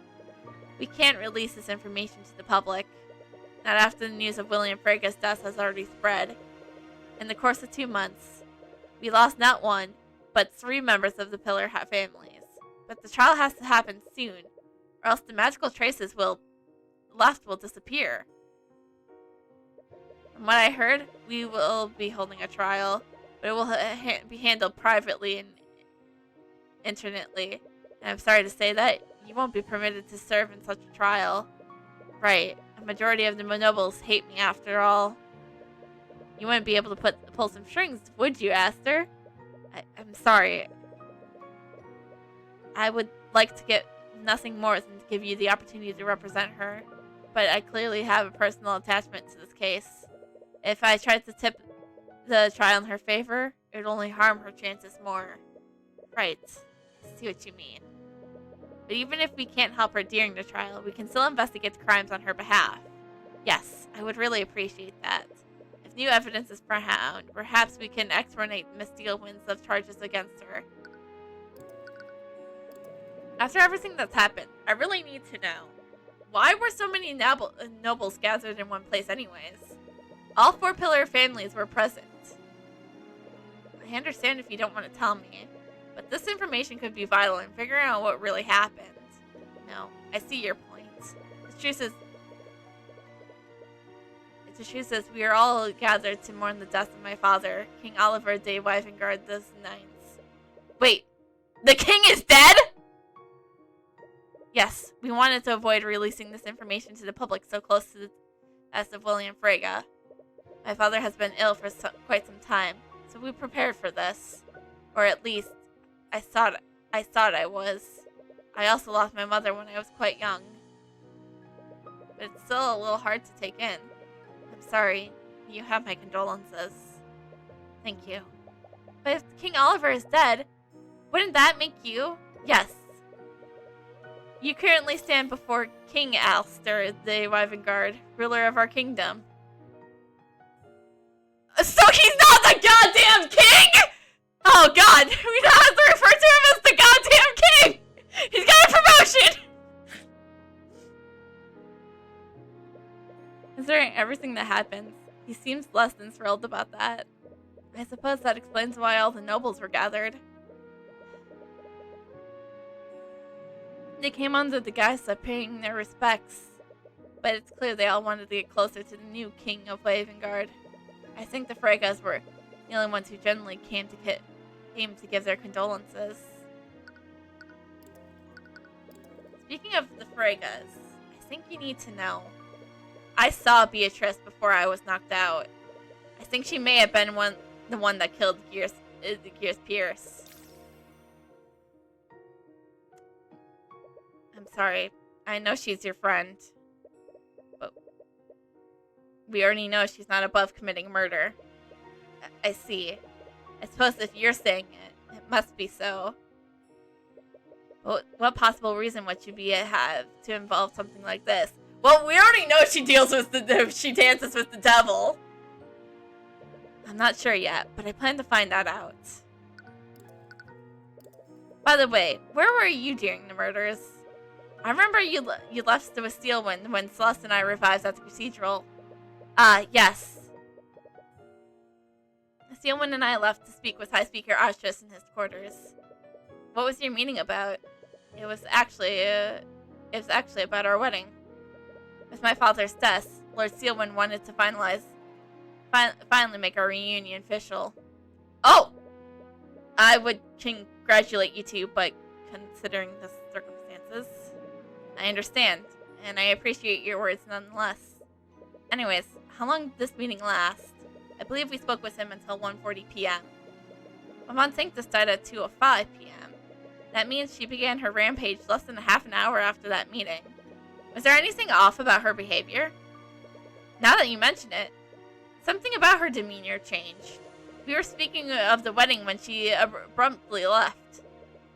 We can't release this information to the public. Not after the news of William Frega's death has already spread. In the course of 2 months, we lost not one, but 3 members of the Pillar families. But the trial has to happen soon, or else the magical traces will disappear. From what I heard, we will be holding a trial, but it will be handled privately and internetly. And I'm sorry to say that you won't be permitted to serve in such a trial. Right, a majority of the nobles hate me after all. You wouldn't be able to pull some strings, would you, Aster? I'm sorry. I would like to get nothing more than to give you the opportunity to represent her. But I clearly have a personal attachment to this case. If I tried to tip the trial in her favor, it would only harm her chances more. Right. I see what you mean. But even if we can't help her during the trial, we can still investigate the crimes on her behalf. Yes, I would really appreciate that. If new evidence is found, perhaps we can exonerate Miss Steelwind's of charges against her. After everything that's happened, I really need to know. Why were so many nobles gathered in one place anyways? All 4 pillar families were present. I understand if you don't want to tell me, but this information could be vital in figuring out what really happened. No, I see your point. The truth is we are all gathered to mourn the death of my father, King Oliver de Wyvengard the Ninth. Wait, the king is dead?! Yes, we wanted to avoid releasing this information to the public so close to the death of William Frege. My father has been ill for quite some time, so we prepared for this. Or at least, I thought I was. I also lost my mother when I was quite young. But it's still a little hard to take in. I'm sorry. You have my condolences. Thank you. But if King Oliver is dead, wouldn't that make you? Yes. You currently stand before King Alistair de Wyvengard, ruler of our kingdom. So he's not the goddamn king?! Oh god, we now have to refer to him as the goddamn king! He's got a promotion! Considering everything that happens, he seems less than thrilled about that. I suppose that explains why all the nobles were gathered. They came under the guise of paying their respects, but it's clear they all wanted to get closer to the new king of Wyvengard. I think the Fregas were the only ones who generally came to give their condolences. Speaking of the Fregas, I think you need to know. I saw Beatrice before I was knocked out. I think she may have been the one that killed Gears Pierce. I'm sorry. I know she's your friend. But we already know she's not above committing murder. I see. I suppose if you're saying it, it must be so. But what possible reason would you have to involve something like this? Well, we already know she dances with the devil. I'm not sure yet, but I plan to find that out. By the way, where were you during the murders? I remember you left the Steelwind when Celeste and I revived at the cathedral. Yes. Steelwind and I left to speak with High Speaker Archus in his quarters. What was your meeting about? It was actually about our wedding. With my father's death, Lord Steelwind wanted to finally make our reunion official. Oh! I would congratulate you two, but considering the circumstances, I understand, and I appreciate your words nonetheless. Anyways, how long did this meeting last? I believe we spoke with him until 1:40 p.m. Von Sanctus died at 2:05 p.m. That means she began her rampage less than half an hour after that meeting. Was there anything off about her behavior? Now that you mention it, something about her demeanor changed. We were speaking of the wedding when she abruptly left.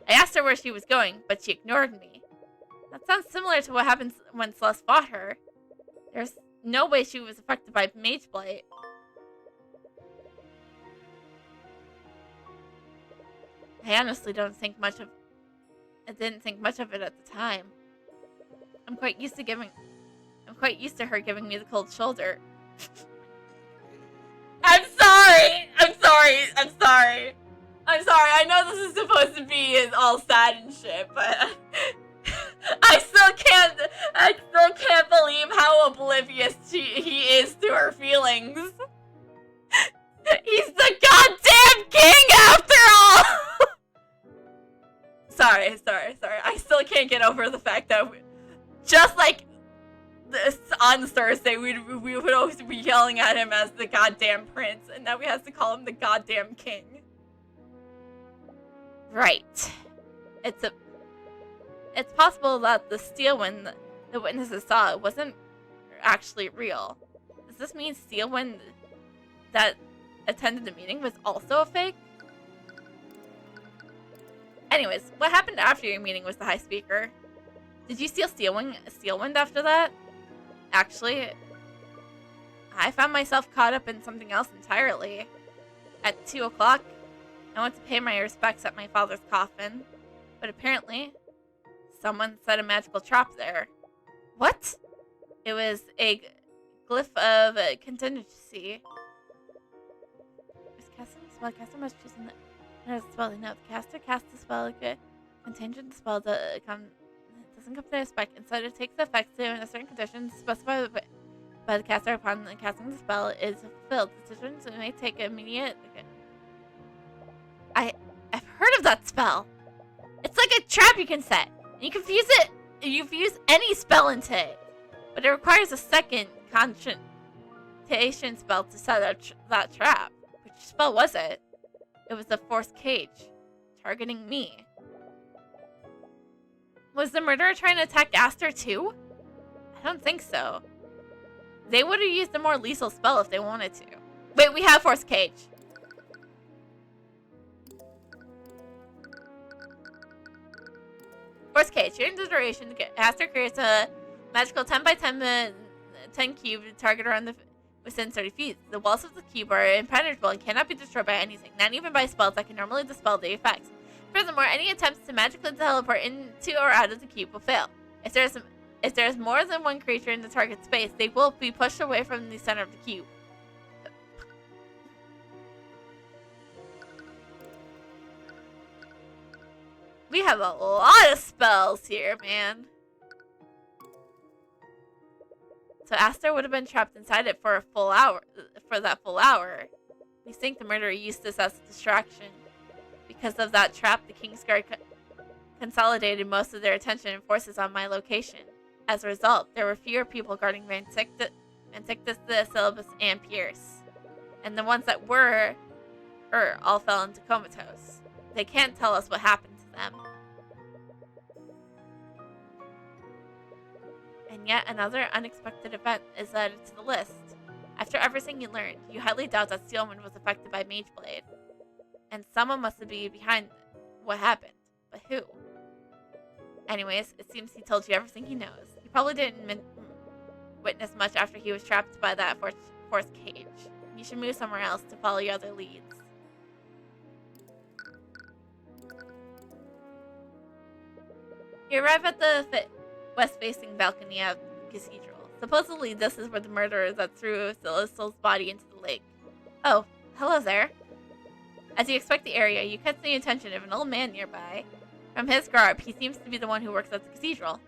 I asked her where she was going, but she ignored me. That sounds similar to what happened when Celeste fought her. There's no way she was affected by Mage Blight. I honestly didn't think much of it at the time. I'm quite used to her giving me the cold shoulder. I'm sorry. I know this is supposed to be all sad and shit, but I still can't believe how oblivious he is to her feelings. He's the goddamn king after all! Sorry. I still can't get over the fact that just like this on Thursday, we would always be yelling at him as the goddamn prince, and now we have to call him the goddamn king. Right. It's possible that the steel wind the witnesses saw wasn't actually real. Does this mean steel wind that attended the meeting was also a fake? Anyways, what happened after your meeting was the high speaker. Did you steal steel wind after that? Actually, I found myself caught up in something else entirely. At 2 o'clock, I went to pay my respects at my father's coffin, but apparently, someone set a magical trap there. What? It was a glyph of contingency. Is casting the spell? Caster must choose another spell. No, the caster casts the spell. Contingent spell doesn't come to their spec. Instead, it takes effect to a certain condition specified by the caster upon the casting the spell is fulfilled. Decisions may take immediate. I've heard of that spell. It's like a trap you can set. And you can fuse it. You fuse any spell into it, but it requires a second concentration spell to set that trap. Which spell was it? It was the forced cage, targeting me. Was the murderer trying to attack Aster too? I don't think so. They would have used a more lethal spell if they wanted to. Wait, we have forced cage. Forced cage. During the duration, Aster creates a magical 10 by 10 cube target around within 30 feet. The walls of the cube are impenetrable and cannot be destroyed by anything, not even by spells that can normally dispel the effects. Furthermore, any attempts to magically teleport into or out of the cube will fail. If there is more than one creature in the target space, they will be pushed away from the center of the cube. We have a lot of spells here, man. So Aster would have been trapped inside it for that full hour. We think the murderer used this as a distraction. Because of that trap, the Kingsguard consolidated most of their attention and forces on my location. As a result, there were fewer people guarding Mantictus, the Syllabus, and Pierce. And the ones that were all fell into comatose. They can't tell us what happened to them. And yet another unexpected event is added to the list. After everything you learned, you highly doubt that Steelman was affected by Mageblade. And someone must be behind what happened. But who? Anyways, it seems he told you everything he knows. He probably didn't witness much after he was trapped by that forced cage. You should move somewhere else to follow your other leads. You arrive at the west-facing balcony of the cathedral. Supposedly, this is where the murderer that threw Celestial's body into the lake. Oh, hello there. As you expect the area, you catch the attention of an old man nearby. From his garb, he seems to be the one who works at the cathedral.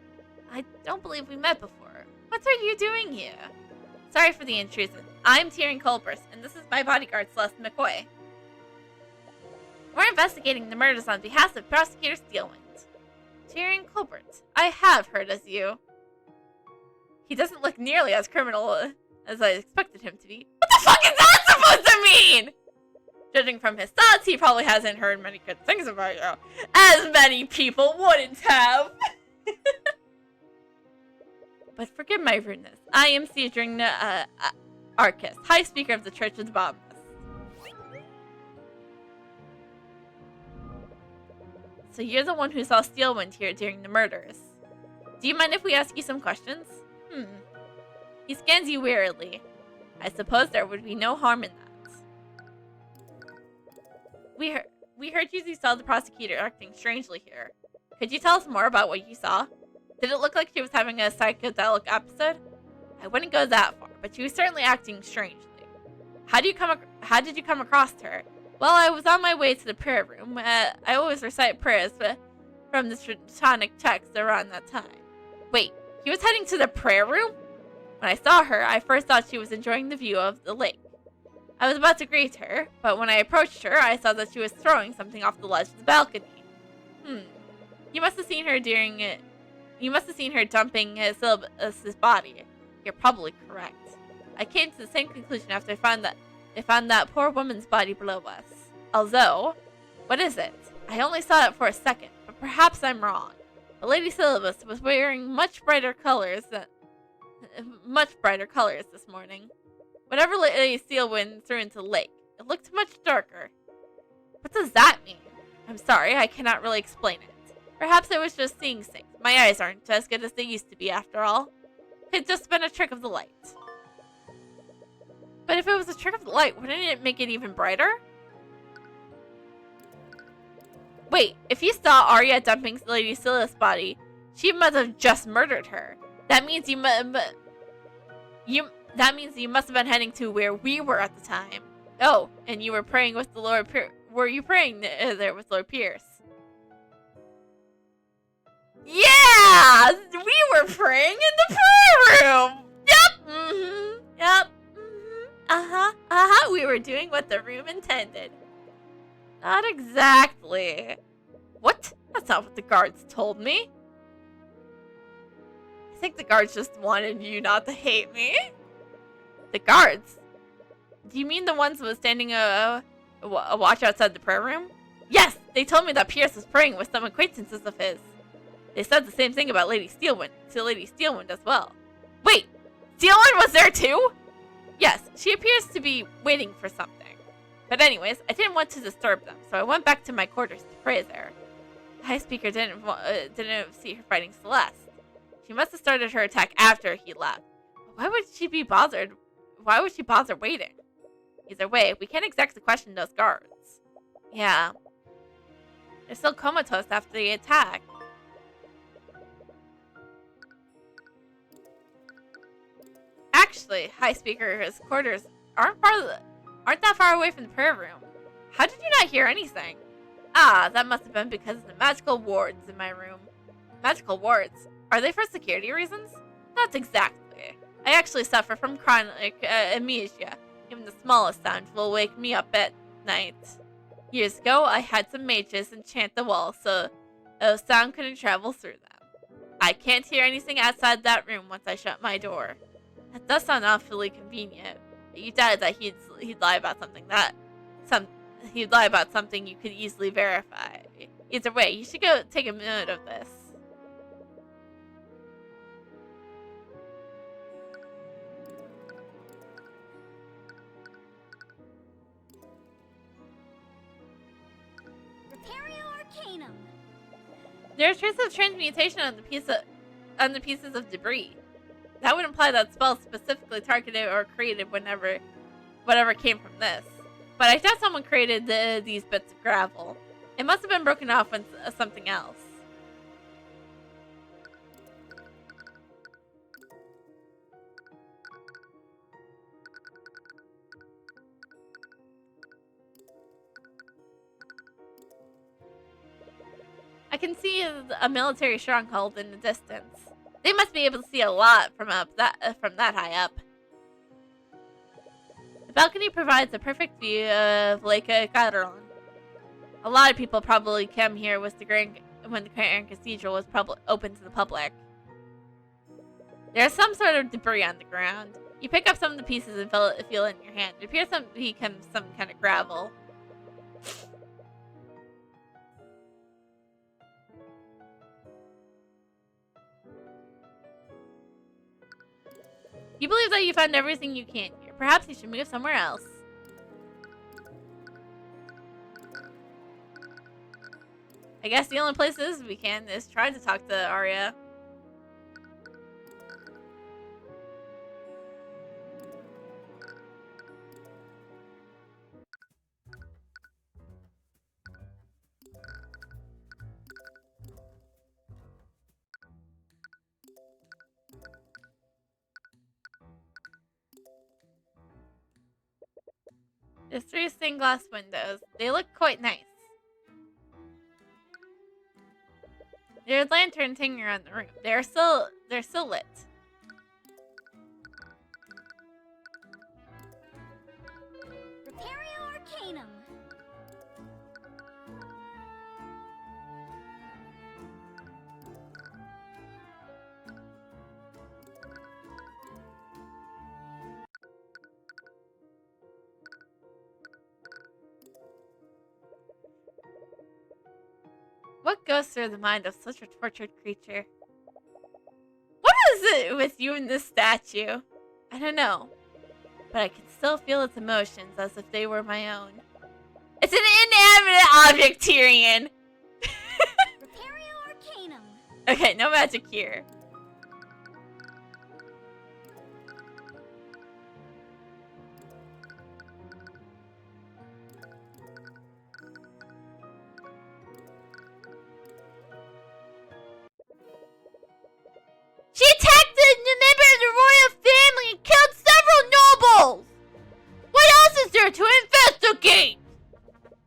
I don't believe we met before. What are you doing here? Sorry for the intrusion. I'm Tyrion Culbers, and this is my bodyguard, Celeste McCoy. We're investigating the murders on behalf of Prosecutor Steelwind. Tyrion Culbert, I have heard as you. He doesn't look nearly as criminal as I expected him to be. What the fuck is that supposed to mean? Judging from his thoughts, he probably hasn't heard many good things about you. As many people wouldn't have. But forgive my rudeness. I am Cedrina Arcus, High Speaker of the Church of the Bottomless. So you're the one who saw Steelwind here during the murders. Do you mind if we ask you some questions? He scans you wearily. I suppose there would be no harm in that. We heard you saw the prosecutor acting strangely here. Could you tell us more about what you saw? Did it look like she was having a psychedelic episode? I wouldn't go that far, but she was certainly acting strangely. How did you come across her? Well, I was on my way to the prayer room. I always recite prayers from the Teutonic text around that time. Wait, he was heading to the prayer room? When I saw her, I first thought she was enjoying the view of the lake. I was about to greet her, but when I approached her, I saw that she was throwing something off the ledge of the balcony. You must have seen her dumping Syllabus's body. You're probably correct. I came to the same conclusion after I found that poor woman's body below us. Although, what is it? I only saw it for a second, but perhaps I'm wrong. But Lady Syllabus was wearing much brighter colors this morning. Whatever Lady Steelwind threw into the lake, it looked much darker. What does that mean? I'm sorry, I cannot really explain it. Perhaps I was just seeing things. My eyes aren't as good as they used to be after all. It had just been a trick of the light. But if it was a trick of the light, wouldn't it make it even brighter? Wait, if you saw Arya dumping Lady Scylla's body, she must have just murdered her. That means you must have been heading to where we were at the time. Oh, and you were praying with the Lord were you praying there with Lord Pierce? Yeah! We were praying in the prayer room! Yep! Mm-hmm. Yep. Mm-hmm. Uh-huh. Uh-huh. We were doing what the room intended. Not exactly. What? That's not what the guards told me. I think the guards just wanted you not to hate me. The guards? Do you mean the ones who was standing a watch outside the prayer room? Yes! They told me that Pierce was praying with some acquaintances of his. They said the same thing about Lady Steelwind, to Lady Steelwind as well. Wait! Steelwind was there too? Yes, she appears to be waiting for something. But anyways, I didn't want to disturb them, so I went back to my quarters to pray there. The High Speaker didn't see her fighting Celeste. She must have started her attack after he left. But why would she be bothered? Why would she bother waiting? Either way, we can't exactly question those guards. Yeah. They're still comatose after the attack. Actually, High Speaker's quarters aren't that far away from the prayer room. How did you not hear anything? Ah, that must have been because of the magical wards in my room. Magical wards? Are they for security reasons? Not exactly. I actually suffer from chronic amnesia. Even the smallest sound will wake me up at night. Years ago, I had some mages enchant the walls so a sound couldn't travel through them. I can't hear anything outside that room once I shut my door. That does sound awfully convenient. You doubted that he'd lie about he'd lie about something you could easily verify. Either way, you should go take a minute of this. Arcanum. There are traces of transmutation on the pieces of debris. That would imply that spells specifically targeted or created whatever came from this. But I doubt someone created these bits of gravel. It must have been broken off with something else. I can see a military stronghold in the distance. They must be able to see a lot from that high up. The balcony provides a perfect view of Lake Caron. A lot of people probably came here when the Grand Cathedral was open to the public. There's some sort of debris on the ground. You pick up some of the pieces and feel it in your hand. It appears to be some kind of gravel. You believe that you found everything you can here. Perhaps you should move somewhere else. I guess the only places we can is try to talk to Arya. There's 3 stained glass windows. They look quite nice. There's lanterns hanging around the room. They're still lit. Arcanum. What goes through the mind of such a tortured creature? What is it with you and this statue? I don't know, but I can still feel its emotions as if they were my own. It's an inanimate object, Tyrion! Prepario Arcanum. Okay, no magic here. She attacked a member of the royal family and killed several nobles! What else is there to investigate?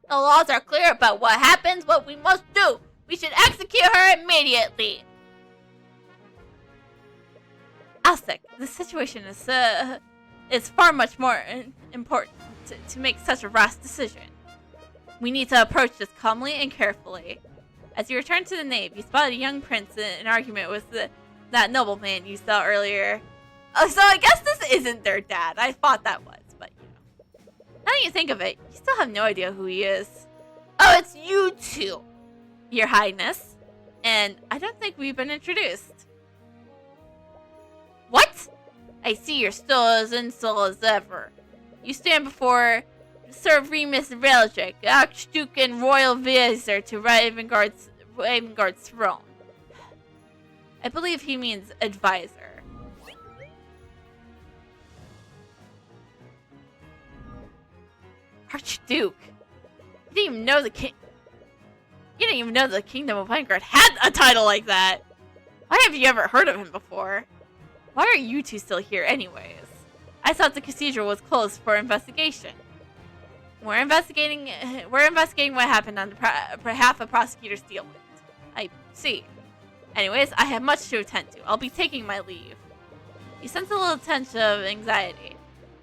The laws are clear about what happens, what we must do. We should execute her immediately. Alsec, the situation is far much more important to make such a rash decision. We need to approach this calmly and carefully. As you return to the nave, you spot a young prince in an argument with that nobleman you saw earlier. Oh, so I guess this isn't their dad. I thought that was, but you know. Now that you think of it, you still have no idea who he is. Oh, it's you two, Your Highness. And I don't think we've been introduced. What? I see you're still as insolent as ever. You stand before Sir Remus Veldrick, Archduke and Royal Visor to Ravengard's throne. I believe he means advisor. Archduke? You didn't even know the Kingdom of Ravengard had a title like that. Why have you ever heard of him before? Why are you two still here anyways? I thought the cathedral was closed for investigation. We're investigating what happened on behalf of Prosecutor Steelwind. I see. Anyways, I have much to attend to. I'll be taking my leave. You sense a little tinge of anxiety.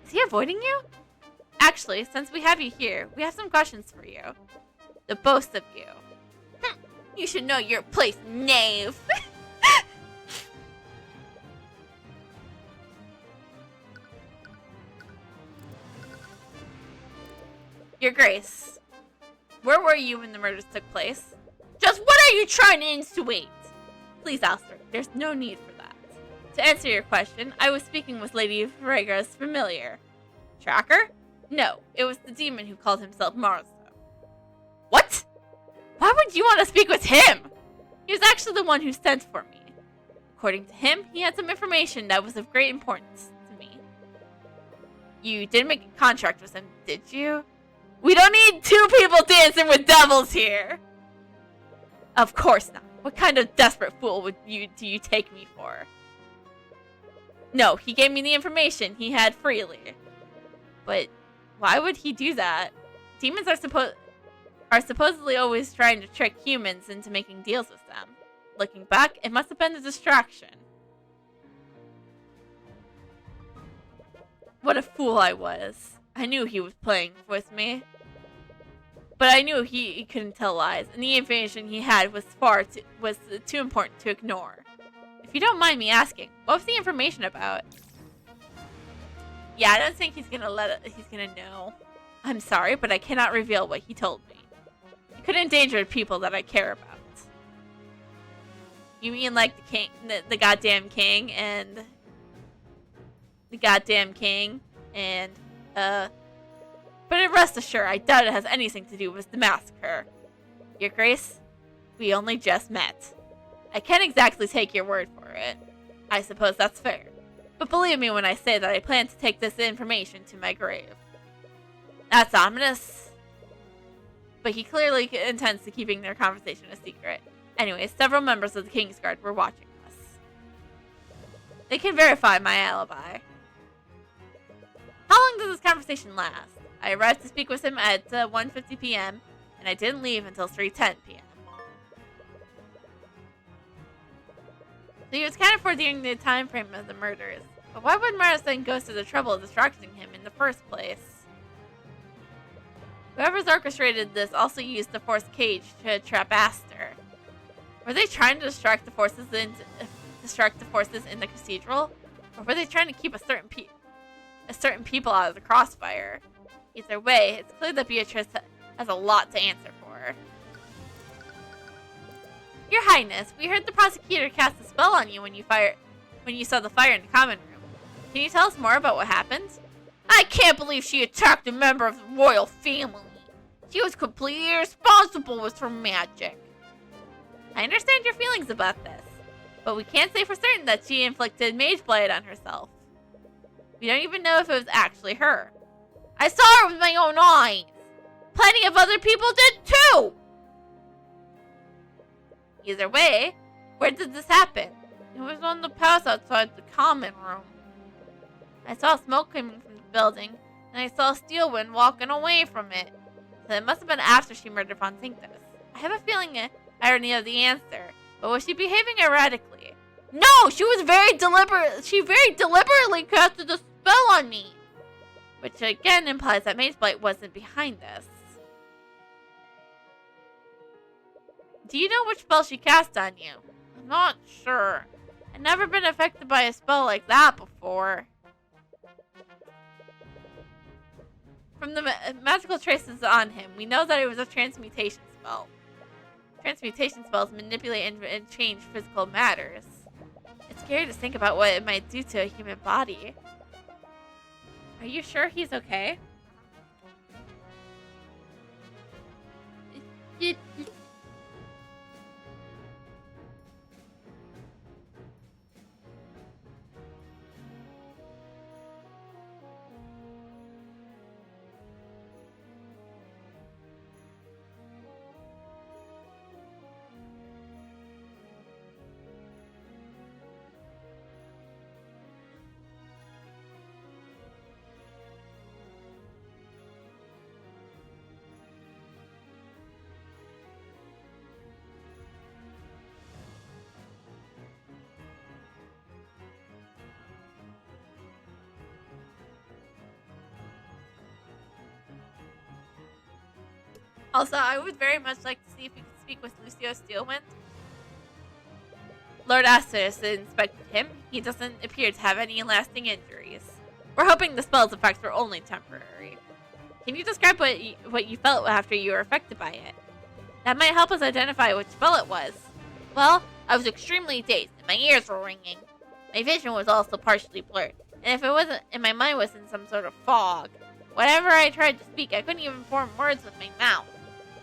Is he avoiding you? Actually, since we have you here, we have some questions for you. The both of you. You should know your place, knave. Your Grace, where were you when the murders took place? Just what are you trying to insinuate? Please, Alistair, there's no need for that. To answer your question, I was speaking with Lady Frega's familiar. Tracker? No, it was the demon who called himself Marzo. What? Why would you want to speak with him? He was actually the one who sent for me. According to him, he had some information that was of great importance to me. You didn't make a contract with him, did you? We don't need two people dancing with devils here! Of course not. What kind of desperate fool do you take me for? No, he gave me the information he had freely. But why would he do that? Demons are supposedly always trying to trick humans into making deals with them. Looking back, it must have been a distraction. What a fool I was. I knew he was playing with me. But I knew he couldn't tell lies, and the information he had was too important to ignore. If you don't mind me asking, what was the information about? Yeah, I don't think he's gonna know. I'm sorry, but I cannot reveal what he told me. It could endanger people that I care about. You mean like the goddamn king and But rest assured, I doubt it has anything to do with the massacre. Your Grace, we only just met. I can't exactly take your word for it. I suppose that's fair. But believe me when I say that I plan to take this information to my grave. That's ominous. But he clearly intends to keeping their conversation a secret. Anyways, several members of the Kingsguard were watching us. They can verify my alibi. How long does this conversation last? I arrived to speak with him at 1:50 p.m., and I didn't leave until 3:10 p.m. So he was accounted for during the time frame of the murders. But why would Maris then go through the trouble of distracting him in the first place? Whoever's orchestrated this also used the Force Cage to trap Aster. Were they trying to distract the forces in the cathedral? Or were they trying to keep a certain people out of the crossfire? Either way, it's clear that Beatrice has a lot to answer for. Your Highness, we heard the prosecutor cast a spell on you when you saw the fire in the common room. Can you tell us more about what happened? I can't believe she attacked a member of the royal family. She was completely irresponsible with her magic. I understand your feelings about this, but we can't say for certain that she inflicted mage blight on herself. We don't even know if it was actually her. I saw her with my own eyes. Plenty of other people did too. Either way, where did this happen? It was on the path outside the common room. I saw smoke coming from the building, and I saw Steelwind walking away from it. So it must have been after she murdered Von Sanctus. I have a feeling I already know the answer, but was she behaving erratically? No, she was very deliberate. She very deliberately casted a spell on me, which again implies that Mage Blight wasn't behind this. Do you know which spell she cast on you? I'm not sure. I've never been affected by a spell like that before. From the magical traces on him, we know that it was a transmutation spell. Transmutation spells manipulate and change physical matters. It's scary to think about what it might do to a human body. Are you sure he's okay? Also, I would very much like to see if we could speak with Lucio Steelwind. Lord Asterisk inspected him. He doesn't appear to have any lasting injuries. We're hoping the spell's effects were only temporary. Can you describe what you felt after you were affected by it? That might help us identify which spell it was. Well, I was extremely dazed and my ears were ringing. My vision was also partially blurred, and if it wasn't, and my mind was in some sort of fog. Whenever I tried to speak, I couldn't even form words with my mouth.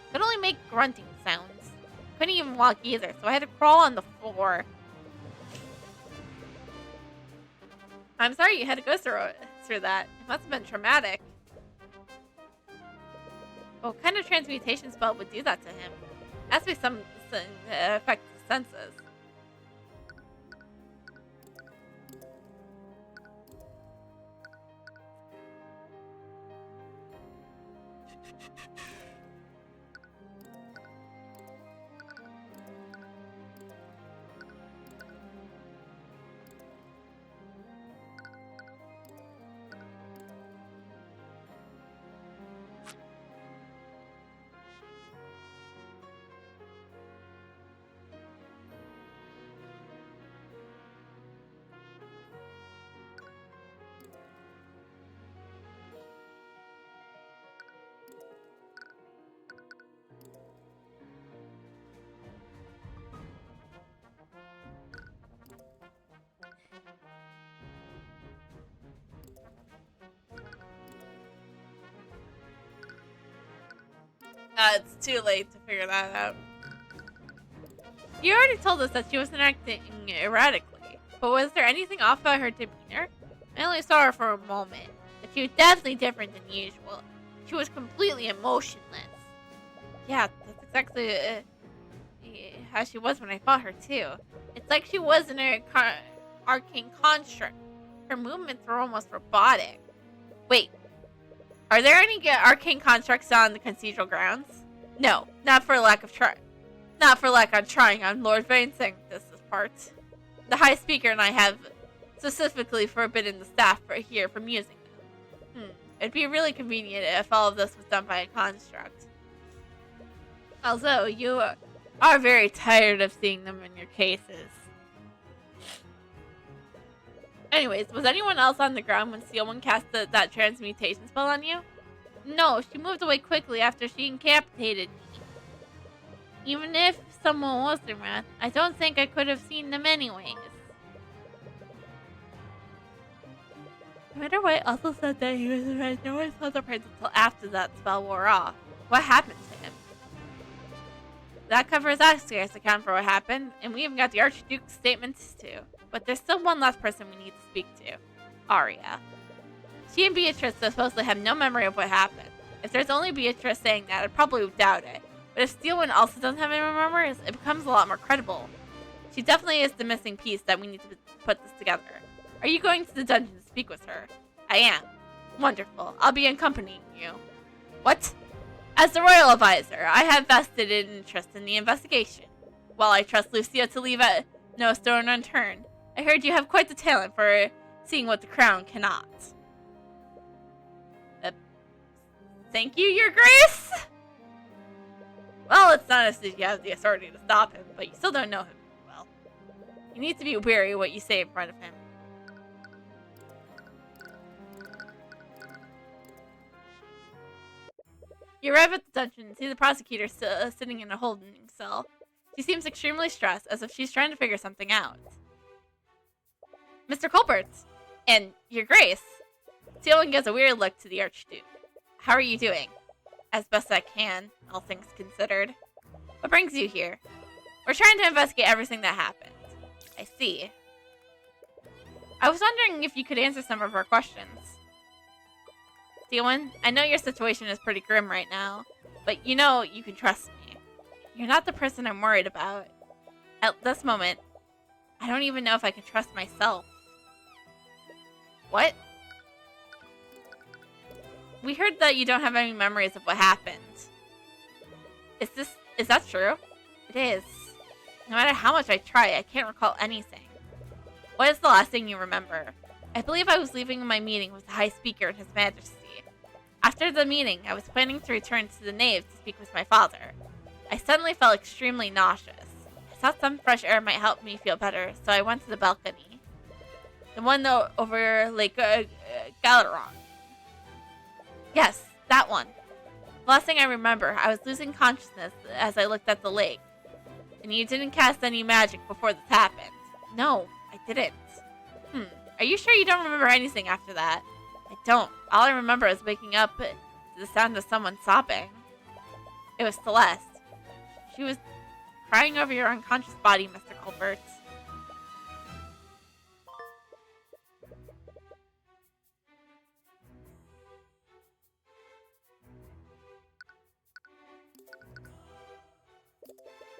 I could only make grunting sounds. Couldn't even walk either, so I had to crawl on the floor. I'm sorry you had to go through that. It must have been traumatic. What kind of transmutation spell would do that to him? It has to be something to affect the senses. It's too late to figure that out. You already told us that she wasn't acting erratically, but was there anything off about her demeanor? I only saw her for a moment, but she was definitely different than usual. She was completely emotionless. Yeah, that's exactly how she was when I fought her too. It's like she was in an arcane construct. Her movements were almost robotic. Wait. Are there any arcane constructs on the cathedral grounds? No, not for lack of trying on Lord Van Sanctus' part. The High Speaker and I have specifically forbidden the staff here from using them. It'd be really convenient if all of this was done by a construct. Although you are very tired of seeing them in your cases. Anyways, was anyone else on the ground when Steelwind cast that transmutation spell on you? No, she moved away quickly after she incapacitated me. Even if someone was around, I don't think I could have seen them anyways. No matter what, also said that he was around. No one saw the prince until after that spell wore off. What happened to him? That covers Oscar's account for what happened, and we even got the Archduke's statements too. But there's still one last person we need to speak to. Arya. She and Beatrice supposedly have no memory of what happened. If there's only Beatrice saying that, I'd probably doubt it. But if Steelwind also doesn't have any memories, it becomes a lot more credible. She definitely is the missing piece that we need to put this together. Are you going to the dungeon to speak with her? I am. Wonderful. I'll be accompanying you. What? As the royal advisor, I have vested interest in the investigation. While I trust Lucia to leave no stone unturned, I heard you have quite the talent for seeing what the crown cannot. Thank you, Your Grace? Well, it's not as if you have the authority to stop him, but you still don't know him well. You need to be wary of what you say in front of him. You arrive at the dungeon and see the prosecutor still sitting in a holding cell. She seems extremely stressed, as if she's trying to figure something out. Mr. Cuthbert, and Your Grace. Steelwind gives a weird look to the Archduke. How are you doing? As best I can, all things considered. What brings you here? We're trying to investigate everything that happened. I see. I was wondering if you could answer some of our questions. Steelwind, I know your situation is pretty grim right now, but you know you can trust me. You're not the person I'm worried about. At this moment, I don't even know if I can trust myself. What? We heard that you don't have any memories of what happened. Is that true? It is. No matter how much I try, I can't recall anything. What is the last thing you remember? I believe I was leaving my meeting with the High Speaker and His Majesty. After the meeting, I was planning to return to the nave to speak with my father. I suddenly felt extremely nauseous. I thought some fresh air might help me feel better, so I went to the balcony. The one over Lake Galaron. Yes, that one. The last thing I remember, I was losing consciousness as I looked at the lake. And you didn't cast any magic before this happened. No, I didn't. Are you sure you don't remember anything after that? I don't. All I remember is waking up to the sound of someone sobbing. It was Celeste. She was crying over your unconscious body, Mr. Cuthbert.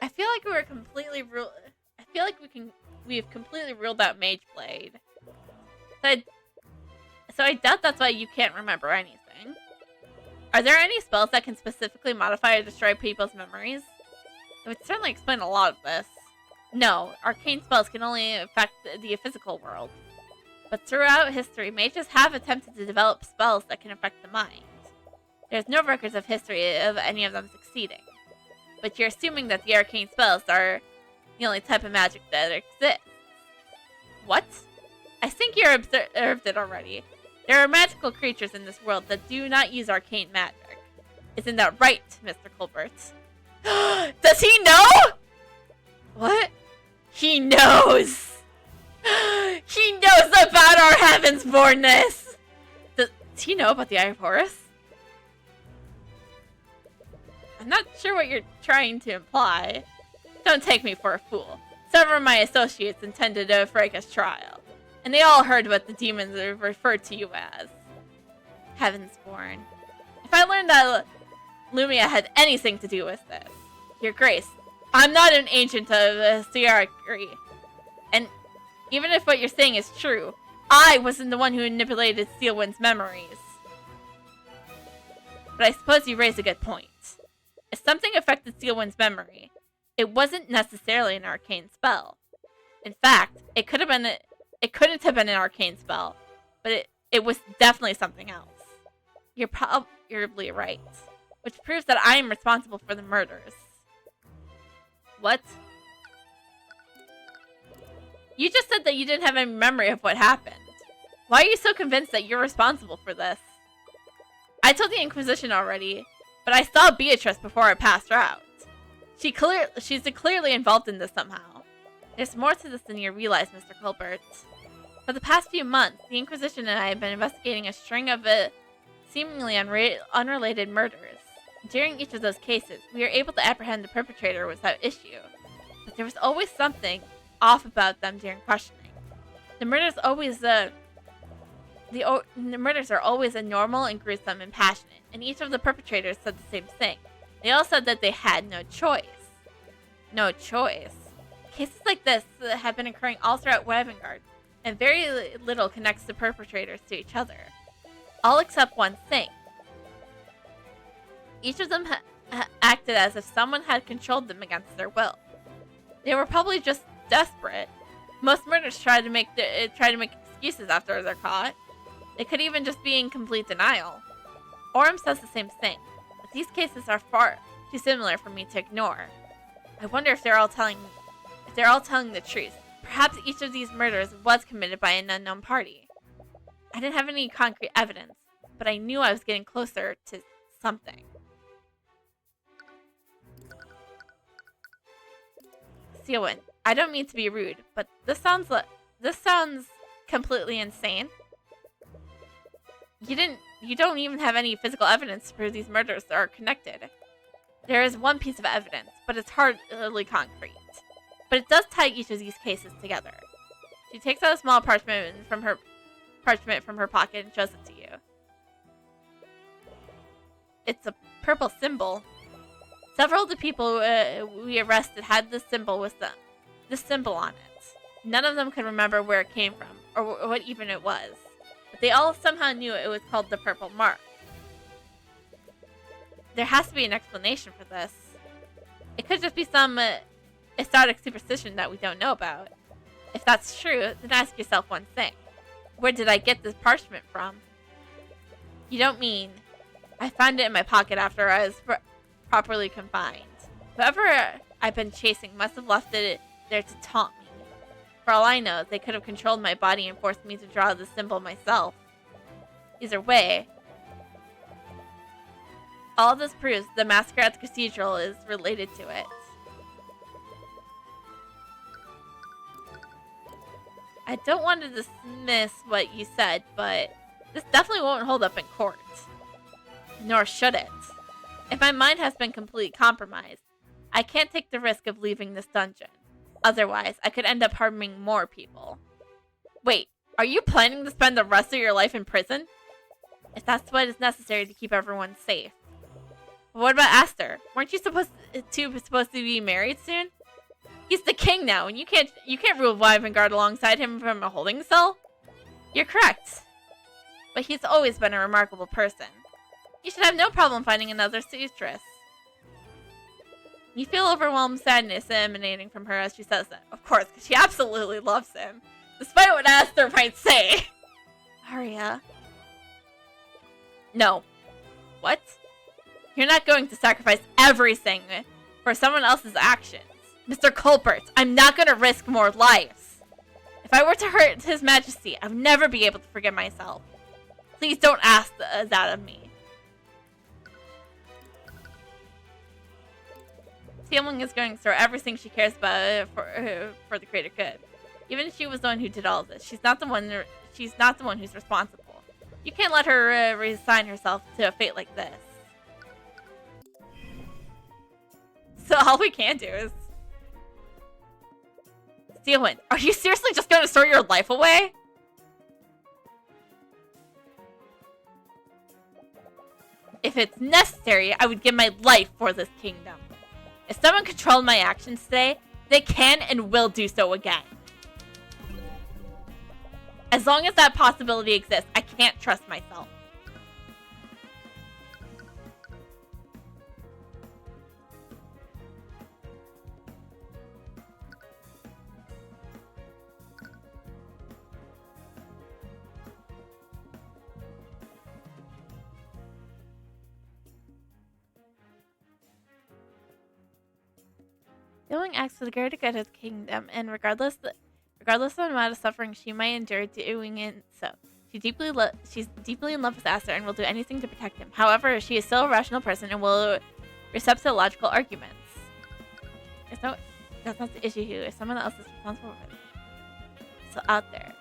I feel like we were completely we've completely ruled out Mage Blade. So I doubt that's why you can't remember anything. Are there any spells that can specifically modify or destroy people's memories? It would certainly explain a lot of this. No, arcane spells can only affect the physical world. But throughout history, mages have attempted to develop spells that can affect the mind. There's no records of history of any of them succeeding. But you're assuming that the arcane spells are the only type of magic that exists. What? I think you observed it already. There are magical creatures in this world that do not use arcane magic. Isn't that right, Mr. Cuthbert? Does he know? What? He knows! He knows about our heavens-bornness! Does he know about the Eye of Horus? I'm not sure what you're trying to imply. Don't take me for a fool. Several of my associates intended to Freka's trial, and they all heard what the demons referred to you as. Heavensborn. If I learned that Lumia had anything to do with this, Your Grace, I'm not an agent of Siarkri. And even if what you're saying is true, I wasn't the one who manipulated Steelwind's memories. But I suppose you raise a good point. If something affected Steelwind's memory, it wasn't necessarily an arcane spell. In fact, it couldn't have been an arcane spell, but it was definitely something else. You're probably right, which proves that I am responsible for the murders. What? You just said that you didn't have any memory of what happened. Why are you so convinced that you're responsible for this? I told the Inquisition already, but I saw Beatrice before I passed her out. She's clearly involved in this somehow. There's more to this than you realize, Mr. Cuthbert. For the past few months, the Inquisition and I have been investigating a string of seemingly unrelated murders. During each of those cases, we were able to apprehend the perpetrator without issue. But there was always something off about them during questioning. The murders are always abnormal and gruesome and passionate, and each of the perpetrators said the same thing. They all said that they had no choice. No choice. Cases like this have been occurring all throughout Ravengard, and very little connects the perpetrators to each other. All except one thing. Each of them acted as if someone had controlled them against their will. They were probably just desperate. Most murders try to make excuses after they're caught. They could even just be in complete denial. Orem says the same thing, but these cases are far too similar for me to ignore. I wonder if they're all telling the truth. Perhaps each of these murders was committed by an unknown party. I didn't have any concrete evidence, but I knew I was getting closer to something. Siowyn, I don't mean to be rude, but this sounds completely insane. You don't even have any physical evidence to prove these murders are connected. There is one piece of evidence, but it's hardly concrete. But it does tie each of these cases together. She takes out a small parchment from her pocket and shows it to you. It's a purple symbol. Several of the people we arrested had this symbol on it. None of them could remember where it came from, or what even it was. But they all somehow knew it was called the Purple Mark. There has to be an explanation for this. It could just be some exotic superstition that we don't know about. If that's true, then ask yourself one thing. Where did I get this parchment from? You don't mean I found it in my pocket after I was properly confined. Whoever I've been chasing must have left it there to taunt me. For all I know, they could have controlled my body and forced me to draw the symbol myself. Either way, all this proves the massacre at the cathedral is related to it. I don't want to dismiss what you said, but this definitely won't hold up in court. Nor should it. If my mind has been completely compromised, I can't take the risk of leaving this dungeon. Otherwise, I could end up harming more people. Wait, are you planning to spend the rest of your life in prison? If that's what is necessary to keep everyone safe. But what about Aster? Weren't you supposed to be married soon? He's the king now, and you can't rule Ravengard alongside him from a holding cell? You're correct. But he's always been a remarkable person. You should have no problem finding another seamstress. You feel overwhelmed sadness emanating from her as she says that. Of course, because she absolutely loves him. Despite what Aster might say. Arya. No. What? You're not going to sacrifice everything for someone else's actions. Mr. Cuthbert, I'm not going to risk more lives. If I were to hurt His Majesty, I would never be able to forgive myself. Please don't ask that of me. Tiamling is going to throw everything she cares about for the greater good. Even if she was the one who did all of this, she's not the one who's responsible. You can't let her resign herself to a fate like this. So all we can do is... Siowyn, are you seriously just going to throw your life away? If it's necessary, I would give my life for this kingdom. If someone controlled my actions today, they can and will do so again. As long as that possibility exists, I can't trust myself. Tiamling acts for the greater good of the kingdom, and regardless of the amount of suffering she might endure doing it so. She's deeply in love with Aster and will do anything to protect him. However, she is still a rational person and will accept logical arguments. That's not the issue here. If someone else is responsible for it. So out there.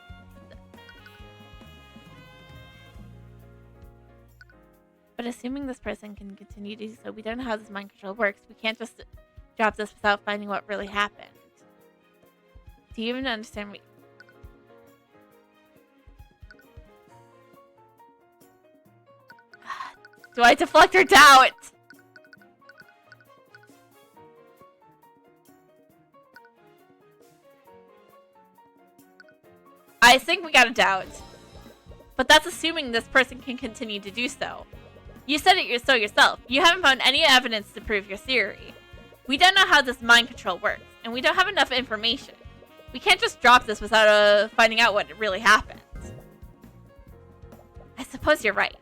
But assuming this person can continue to do so, we don't know how this mind control works. We can't just drop this without finding what really happened. Do you even understand me? Do I deflect or doubt? I think we gotta doubt. But that's assuming this person can continue to do so. You said it yourself. You haven't found any evidence to prove your theory. We don't know how this mind control works, and we don't have enough information. We can't just drop this without finding out what really happened. I suppose you're right.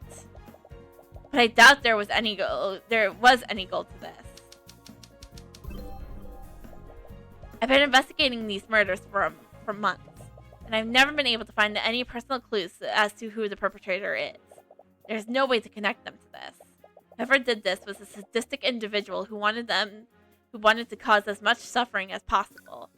But I doubt there was any goal to this. I've been investigating these murders for months, and I've never been able to find any personal clues as to who the perpetrator is. There's no way to connect them to this. Whoever did this was a sadistic individual who wanted to cause as much suffering as possible.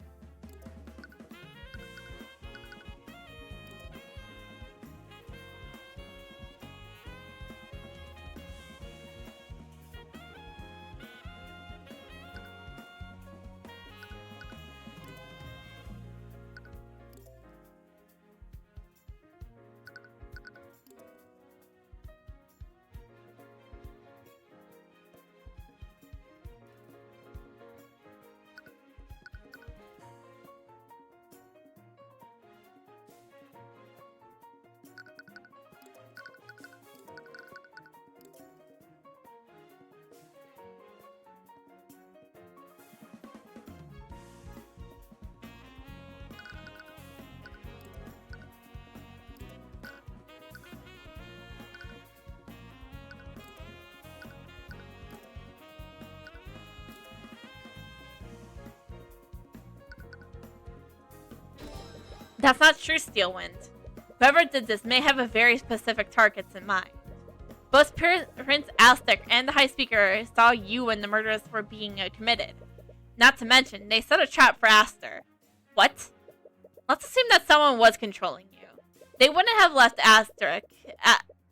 That's not true, Steelwind. Whoever did this may have a very specific targets in mind. Both Prince Aztec and the High Speaker saw you when the murders were being committed. Not to mention, they set a trap for Aster. What? Let's assume that someone was controlling you. They wouldn't have left Aster,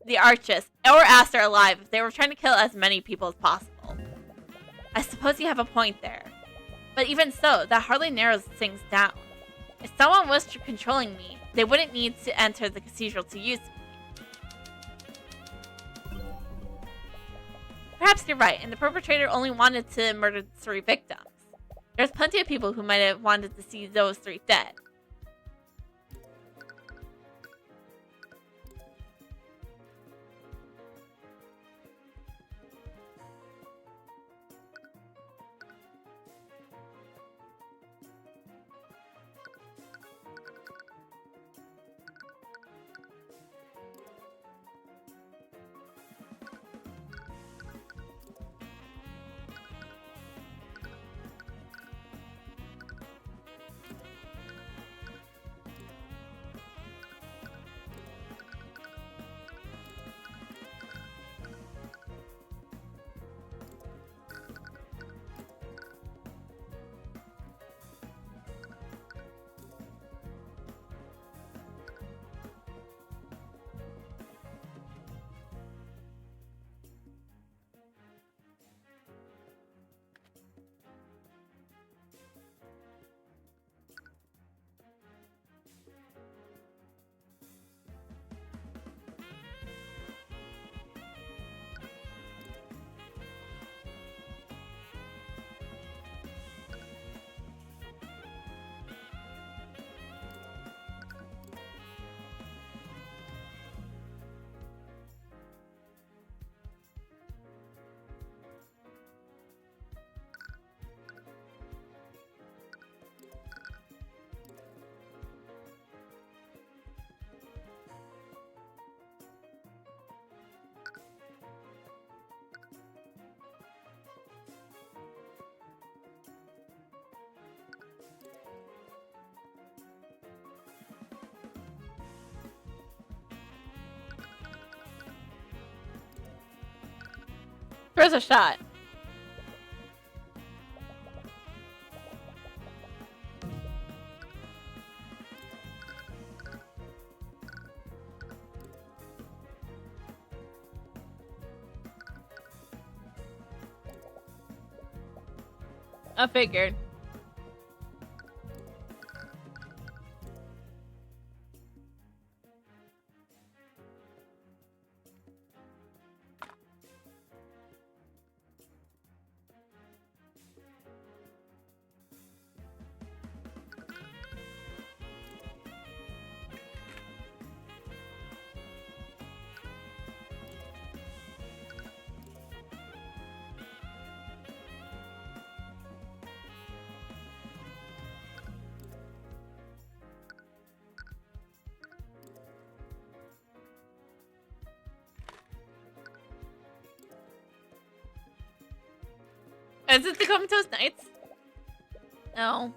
the Archist, or Aster alive if they were trying to kill as many people as possible. I suppose you have a point there. But even so, that hardly narrows things down. If someone was controlling me, they wouldn't need to enter the cathedral to use me. Perhaps you're right, and the perpetrator only wanted to murder the 3 victims. There's plenty of people who might have wanted to see those 3 dead. There's a shot. I figured. Is it the Comatose Knights? No.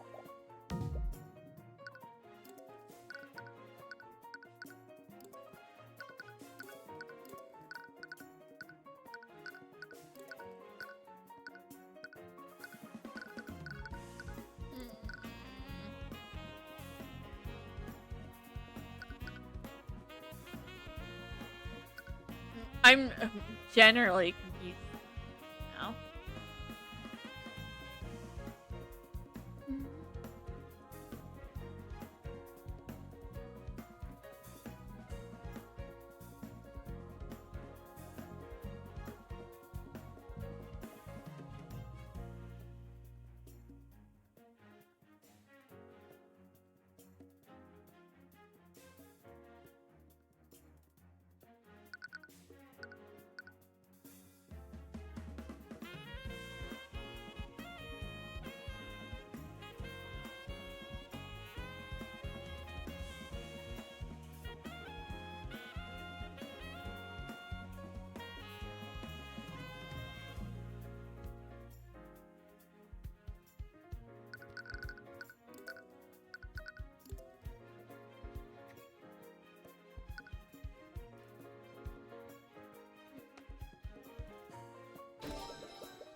I'm generally confused now.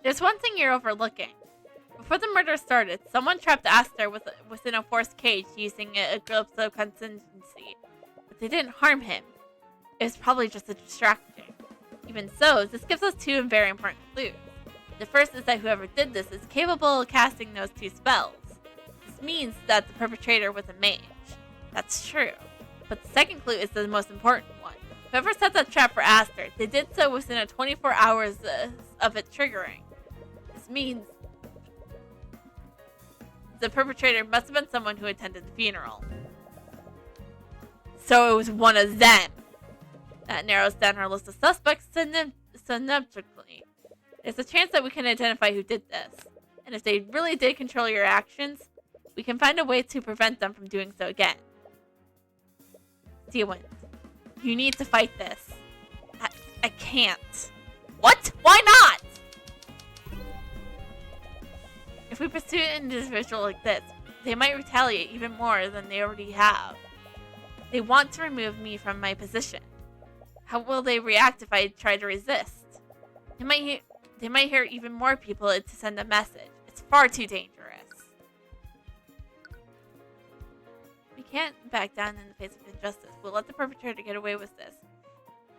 There's one thing you're overlooking. Before the murder started, someone trapped Aster within a forced cage using a glimpse of contingency. But they didn't harm him. It was probably just a distraction. Even so, this gives us two very important clues. The first is that whoever did this is capable of casting those two spells. This means that the perpetrator was a mage. That's true. But the second clue is the most important one. Whoever set that trap for Aster, they did so within a 24 hours of it triggering. This means the perpetrator must have been someone who attended the funeral. So it was one of them. That narrows down our list of suspects significantly. There's a chance that we can identify who did this. And if they really did control your actions, we can find a way to prevent them from doing so again. Steelwind, you need to fight this. I can't. What? Why not? If we pursue an individual like this, they might retaliate even more than they already have. They want to remove me from my position. How will they react if I try to resist? They might hear even more people to send a message. It's far too dangerous. We can't back down in the face of injustice. We'll let the perpetrator get away with this.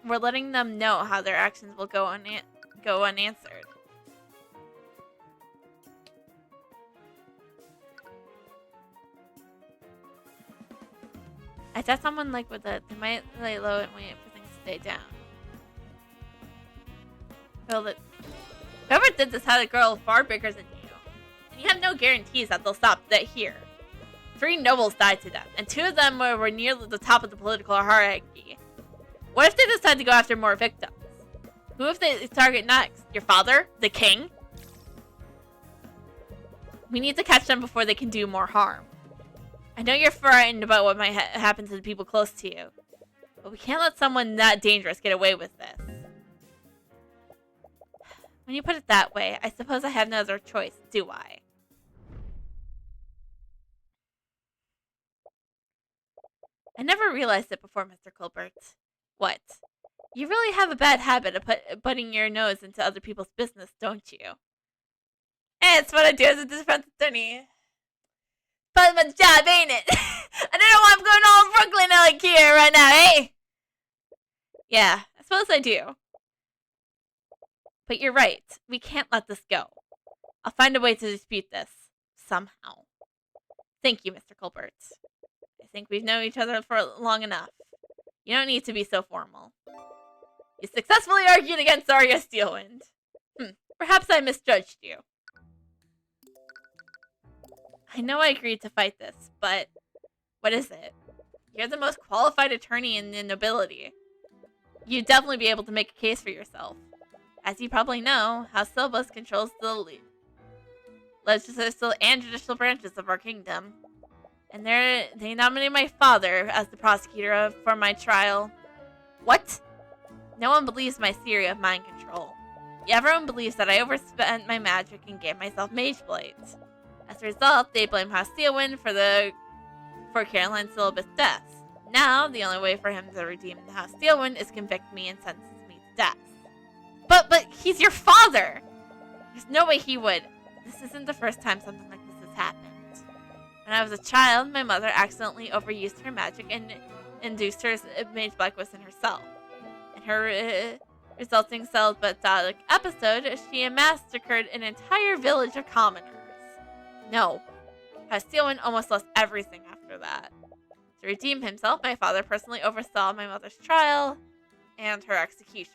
We're letting them know how their actions will go unanswered. I thought someone with that they might lay low and wait for things to stay down. Well, whoever did this had a girl far bigger than you. And you have no guarantees that they'll stop here. 3 nobles died to them, and 2 of them were near the top of the political hierarchy. What if they decide to go after more victims? Who if they target next? Your father? The king? We need to catch them before they can do more harm. I know you're frightened about what might happen to the people close to you, but we can't let someone that dangerous get away with this. When you put it that way, I suppose I have no other choice, do I? I never realized it before, Mr. Cuthbert. What? You really have a bad habit of putting your nose into other people's business, don't you? It's what I do as a defense attorney. Part of my job, ain't it? I don't know why I'm going all Brooklyn here right now, eh? Yeah, I suppose I do. But you're right. We can't let this go. I'll find a way to dispute this. Somehow. Thank you, Mr. Cuthbert. I think we've known each other for long enough. You don't need to be so formal. You successfully argued against Arya Steelwind. Perhaps I misjudged you. I know I agreed to fight this, but what is it? You're the most qualified attorney in the nobility. You'd definitely be able to make a case for yourself. As you probably know, House Silbus controls the legislative and judicial branches of our kingdom. And they nominated my father as the prosecutor for my trial. What? No one believes my theory of mind control. Everyone believes that I overspent my magic and gave myself mage blades. As a result, they blame House Steelwind for Caroline Silbus' death. Now, the only way for him to redeem the House Steelwind is convict me and sentence me to death. But he's your father! There's no way he would. This isn't the first time something like this has happened. When I was a child, my mother accidentally overused her magic and induced her mage blackness in herself. In her resulting celibatic episode, she massacred an entire village of commoners. No. House Steelwind almost lost everything after that. To redeem himself, my father personally oversaw my mother's trial and her execution.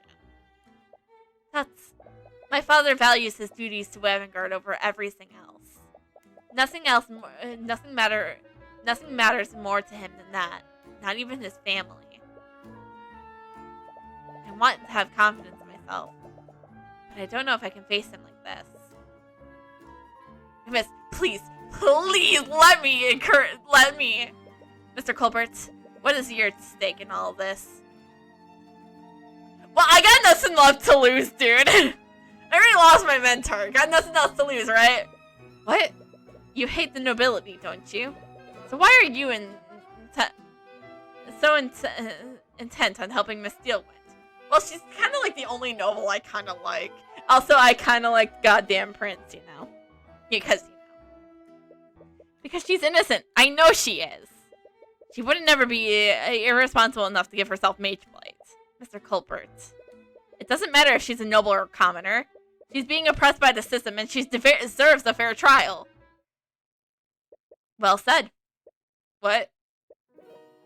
My father values his duties to Avangard over everything else. Nothing matters more to him than that. Not even his family. I want to have confidence in myself, but I don't know if I can face him like this. Miss, please, let me. Mr. Cuthbert, what is your stake in all of this? Well, I got nothing left to lose, dude. I already lost my mentor. Got nothing else to lose, right? What? You hate the nobility, don't you? So why are you so intent on helping Miss Steelwind? Well, she's kind of like the only noble I kind of like. Also, I kind of like goddamn Prince, you know? Because she's innocent. I know she is. She wouldn't never be irresponsible enough to give herself mage blades. Mr. Cuthbert. It doesn't matter if she's a noble or a commoner. She's being oppressed by the system, and she deserves a fair trial. Well said. What?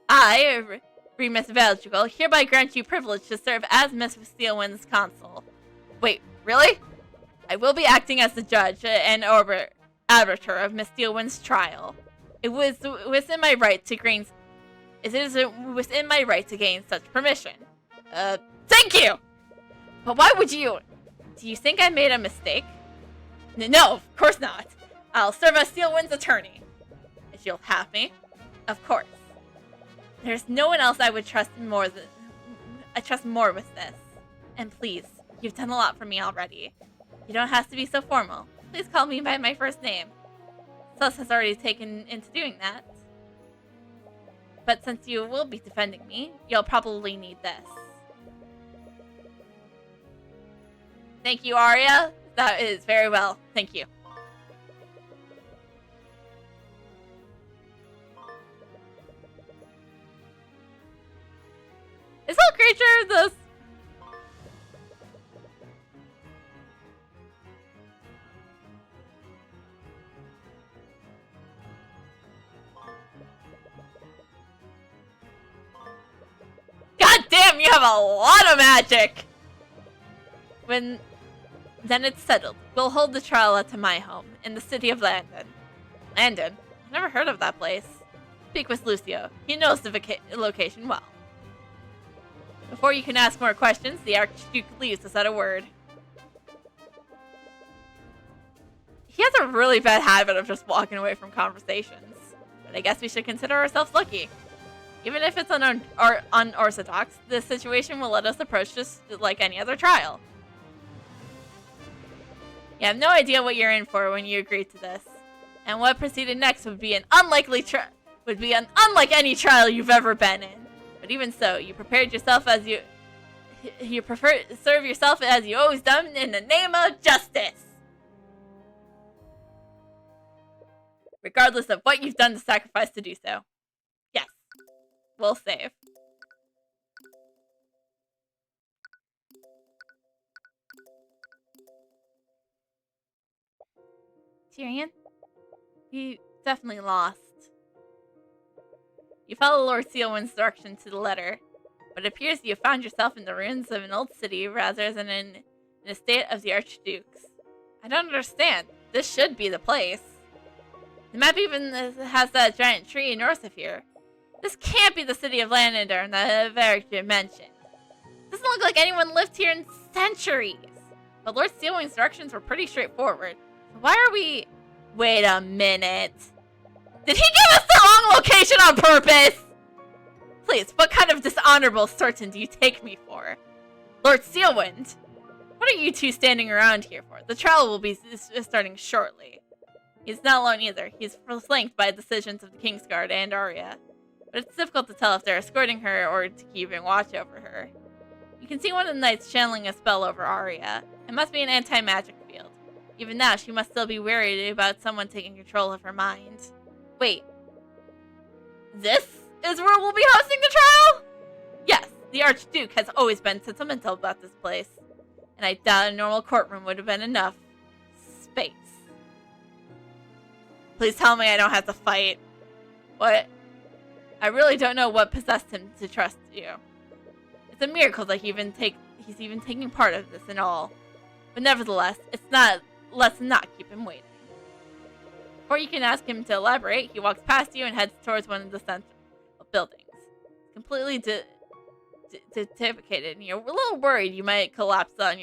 I, Remus Valgigal, hereby grant you privilege to serve as Miss Steelwind's consul. Wait, really? I will be acting as the judge and arbiter of Miss Steelwind's trial. It is within my right to gain such permission. Thank you! But why would you? Do you think I made a mistake? No, of course not. I'll serve as Steelwind's attorney. If you'll have me. Of course. There's no one else I would trust more with this. And please, you've done a lot for me already. You don't have to be so formal. Please call me by my first name. Sus has already taken into doing that. But since you will be defending me, you'll probably need this. Thank you, Arya. That is very well. Thank you. Is that creature this? God damn, you have a lot of magic! Then it's settled. We'll hold the trial at my home, in the city of Landon. Landon? I've never heard of that place. Speak with Lucio. He knows the location well. Before you can ask more questions, the Archduke leaves without a word. He has a really bad habit of just walking away from conversations. But I guess we should consider ourselves lucky. Even if it's unorthodox, this situation will let us approach this like any other trial. You have no idea what you're in for when you agreed to this. And what proceeded next would be unlike any trial you've ever been in. But even so, you prepared yourself as you prefer serve yourself as you always done in the name of justice. Regardless of what you've done to sacrifice to do so. Yes. We'll save. Tyrion? You definitely lost. You follow Lord Sealwyn's direction to the letter, but it appears you found yourself in the ruins of an old city rather than in an estate of the Archduke's. I don't understand. This should be the place. The map even has that giant tree north of here. This can't be the city of Lanander in the Varric dimension. Doesn't look like anyone lived here in centuries. But Lord Sealwyn's directions were pretty straightforward. So why are we... Wait a minute. Did he give us the wrong location on purpose? Please, what kind of dishonorable certain do you take me for? Lord Sealwind, what are you two standing around here for? The trial will be starting shortly. He's not alone either. He's flanked by decisions of the Kingsguard and Arya. But it's difficult to tell if they're escorting her or to keeping watch over her. You can see one of the knights channeling a spell over Arya. It must be an anti-magic field. Even now, she must still be worried about someone taking control of her mind. Wait. This is where we'll be hosting the trial? Yes, the Archduke has always been sentimental about this place. And I doubt a normal courtroom would have been enough space. Please tell me I don't have to fight. What? I really don't know what possessed him to trust you. It's a miracle that he's even taking part of this and all. But nevertheless, let's not keep him waiting. Before you can ask him to elaborate, he walks past you and heads towards one of the central buildings. Completely decapited, and you're a little worried you might collapse on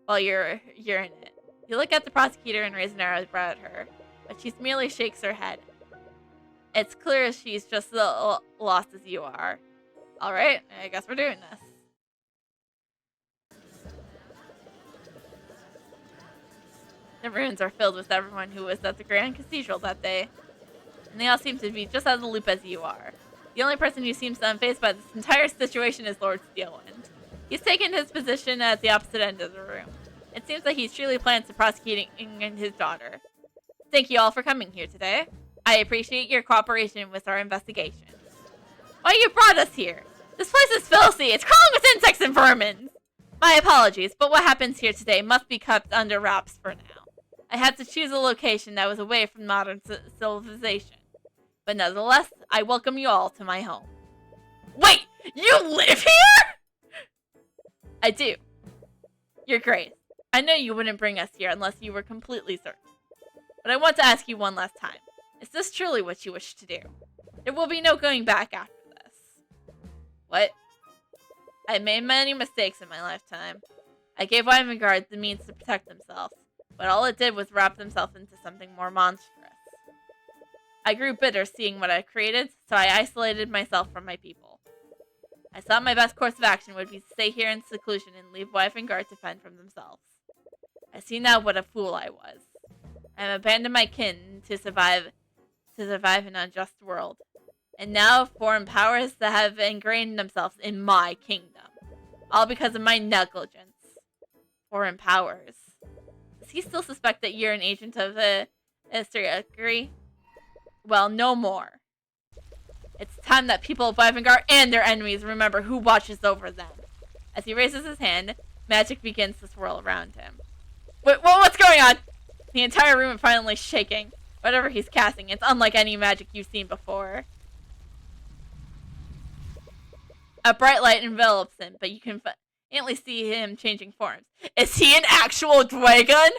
while you're in it. You look at the prosecutor and raise an eyebrow at her, but she merely shakes her head. It's clear she's just as lost as you are. Alright, I guess we're doing this. The ruins are filled with everyone who was at the Grand Cathedral that day, and they all seem to be just out of the loop as you are. The only person who seems unfazed by this entire situation is Lord Steelwind. He's taken his position at the opposite end of the room. It seems like he's truly plans to prosecuting his daughter. Thank you all for coming here today. I appreciate your cooperation with our investigation. Why you brought us here? This place is filthy. It's crawling with insects and vermin. My apologies, but what happens here today must be kept under wraps for now. I had to choose a location that was away from modern civilization. But nonetheless, I welcome you all to my home. Wait! You live here?! I do. Your Grace, I know you wouldn't bring us here unless you were completely certain. But I want to ask you one last time. Is this truly what you wish to do? There will be no going back after this. What? I made many mistakes in my lifetime. I gave Isengard the means to protect themselves, but all it did was wrap themselves into something more monstrous. I grew bitter seeing what I created, so I isolated myself from my people. I thought my best course of action would be to stay here in seclusion and leave Isengard to fend for themselves. I see now what a fool I was. I have abandoned my kin to survive an unjust world. And now foreign powers that have ingrained themselves in my kingdom. All because of my negligence. Foreign powers. Does he still suspect that you're an agent of the Istria? Well, no more. It's time that people of Isengard and their enemies remember who watches over them. As he raises his hand, magic begins to swirl around him. What's going on? The entire room is finally shaking. Whatever he's casting, it's unlike any magic you've seen before. A bright light envelops him, but you can faintly see him changing forms. Is he an actual dragon?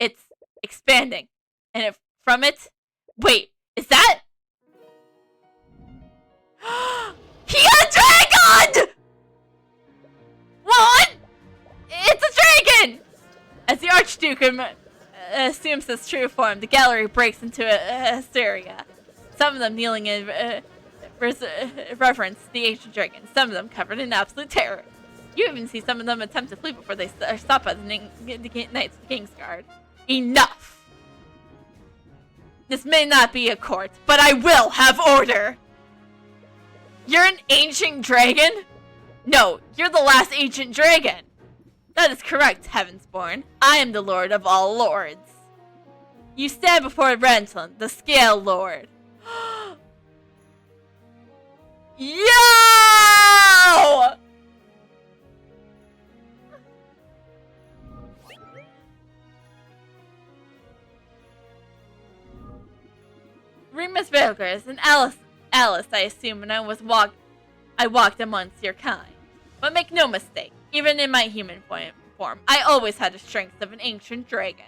It's expanding. And from it... Wait, is that... He a dragon! What? It's a dragon! As the Archduke assumes his true form, the gallery breaks into hysteria. Some of them kneeling in reverence to the ancient dragon, some of them covered in absolute terror. You even see some of them attempt to flee before they are stopped by the Knights of the Kingsguard. Enough! This may not be a court, but I will have order! You're an ancient dragon? No, you're the last ancient dragon! That is correct, Heavensborn. I am the Lord of all lords. You stand before Rantlin, the Scale Lord. Yo! Miss Vilgers and Alice, I assume, when I walked amongst your kind. But make no mistake, even in my human form, I always had the strength of an ancient dragon.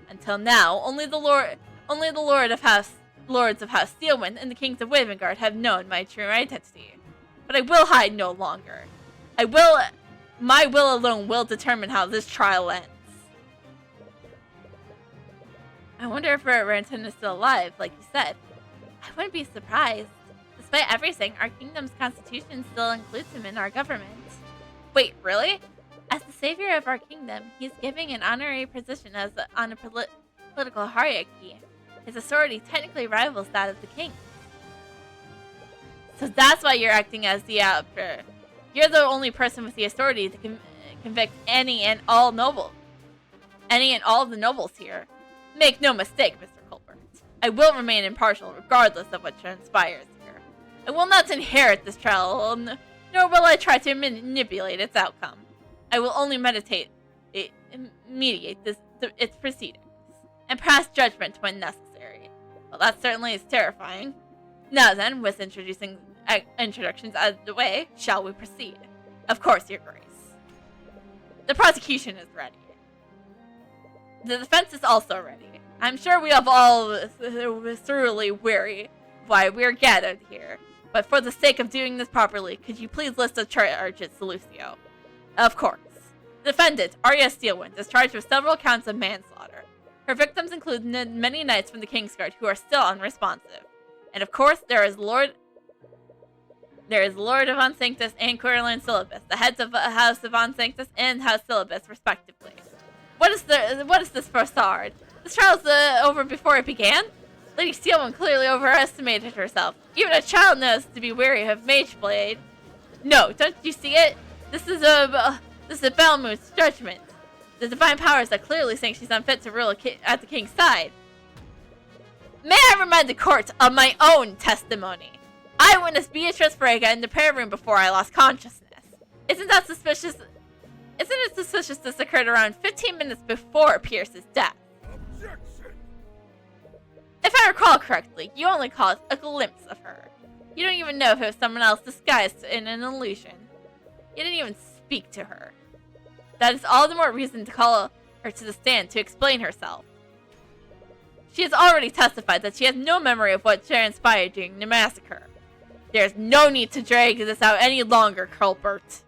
Until now, only the Lords of House Steelwind and the Kings of Wavengard have known my true identity. But I will hide no longer. My will alone will determine how this trial ends. I wonder if Ranton is still alive, like you said. I wouldn't be surprised. Despite everything, our kingdom's constitution still includes him in our government. Wait, really? As the savior of our kingdom, he's giving an honorary position on a political hierarchy. His authority technically rivals that of the king. So that's why you're acting as the Emperor. You're the only person with the authority to convict any and all of the nobles here. Make no mistake, Mr. Cuthbert. I will remain impartial regardless of what transpires here. I will not inherit this trial, nor will I try to manipulate its outcome. I will only mediate its proceedings, and pass judgment when necessary. Well, that certainly is terrifying. Now then, with introductions out of the way, shall we proceed? Of course, Your Grace. The prosecution is ready. The defense is also ready. I'm sure we have all thoroughly weary why we are gathered here. But for the sake of doing this properly, could you please list the charges to Lucio? Of course. Defendant, Arya Steelwind, is charged with several counts of manslaughter. Her victims include many knights from the Kingsguard who are still unresponsive. And of course, there is Lord of Von Sanctus and Corellin Syllabus, the heads of House of Von Sanctus and House Syllabus, respectively. What is this facade? This trial's over before it began? Lady Steelwind clearly overestimated herself. Even a child knows to be wary of Mage Blade. No, don't you see it? This is Balmut's judgment. The divine powers that clearly saying she's unfit to rule at the king's side. May I remind the court of my own testimony? I witnessed Beatrice Frege in the prayer room before I lost consciousness. Isn't it suspicious this occurred around 15 minutes before Pierce's death? Objection! If I recall correctly, you only caught a glimpse of her. You don't even know if it was someone else disguised in an illusion. You didn't even speak to her. That is all the more reason to call her to the stand to explain herself. She has already testified that she has no memory of what transpired during the massacre. There's no need to drag this out any longer, Cuthbert.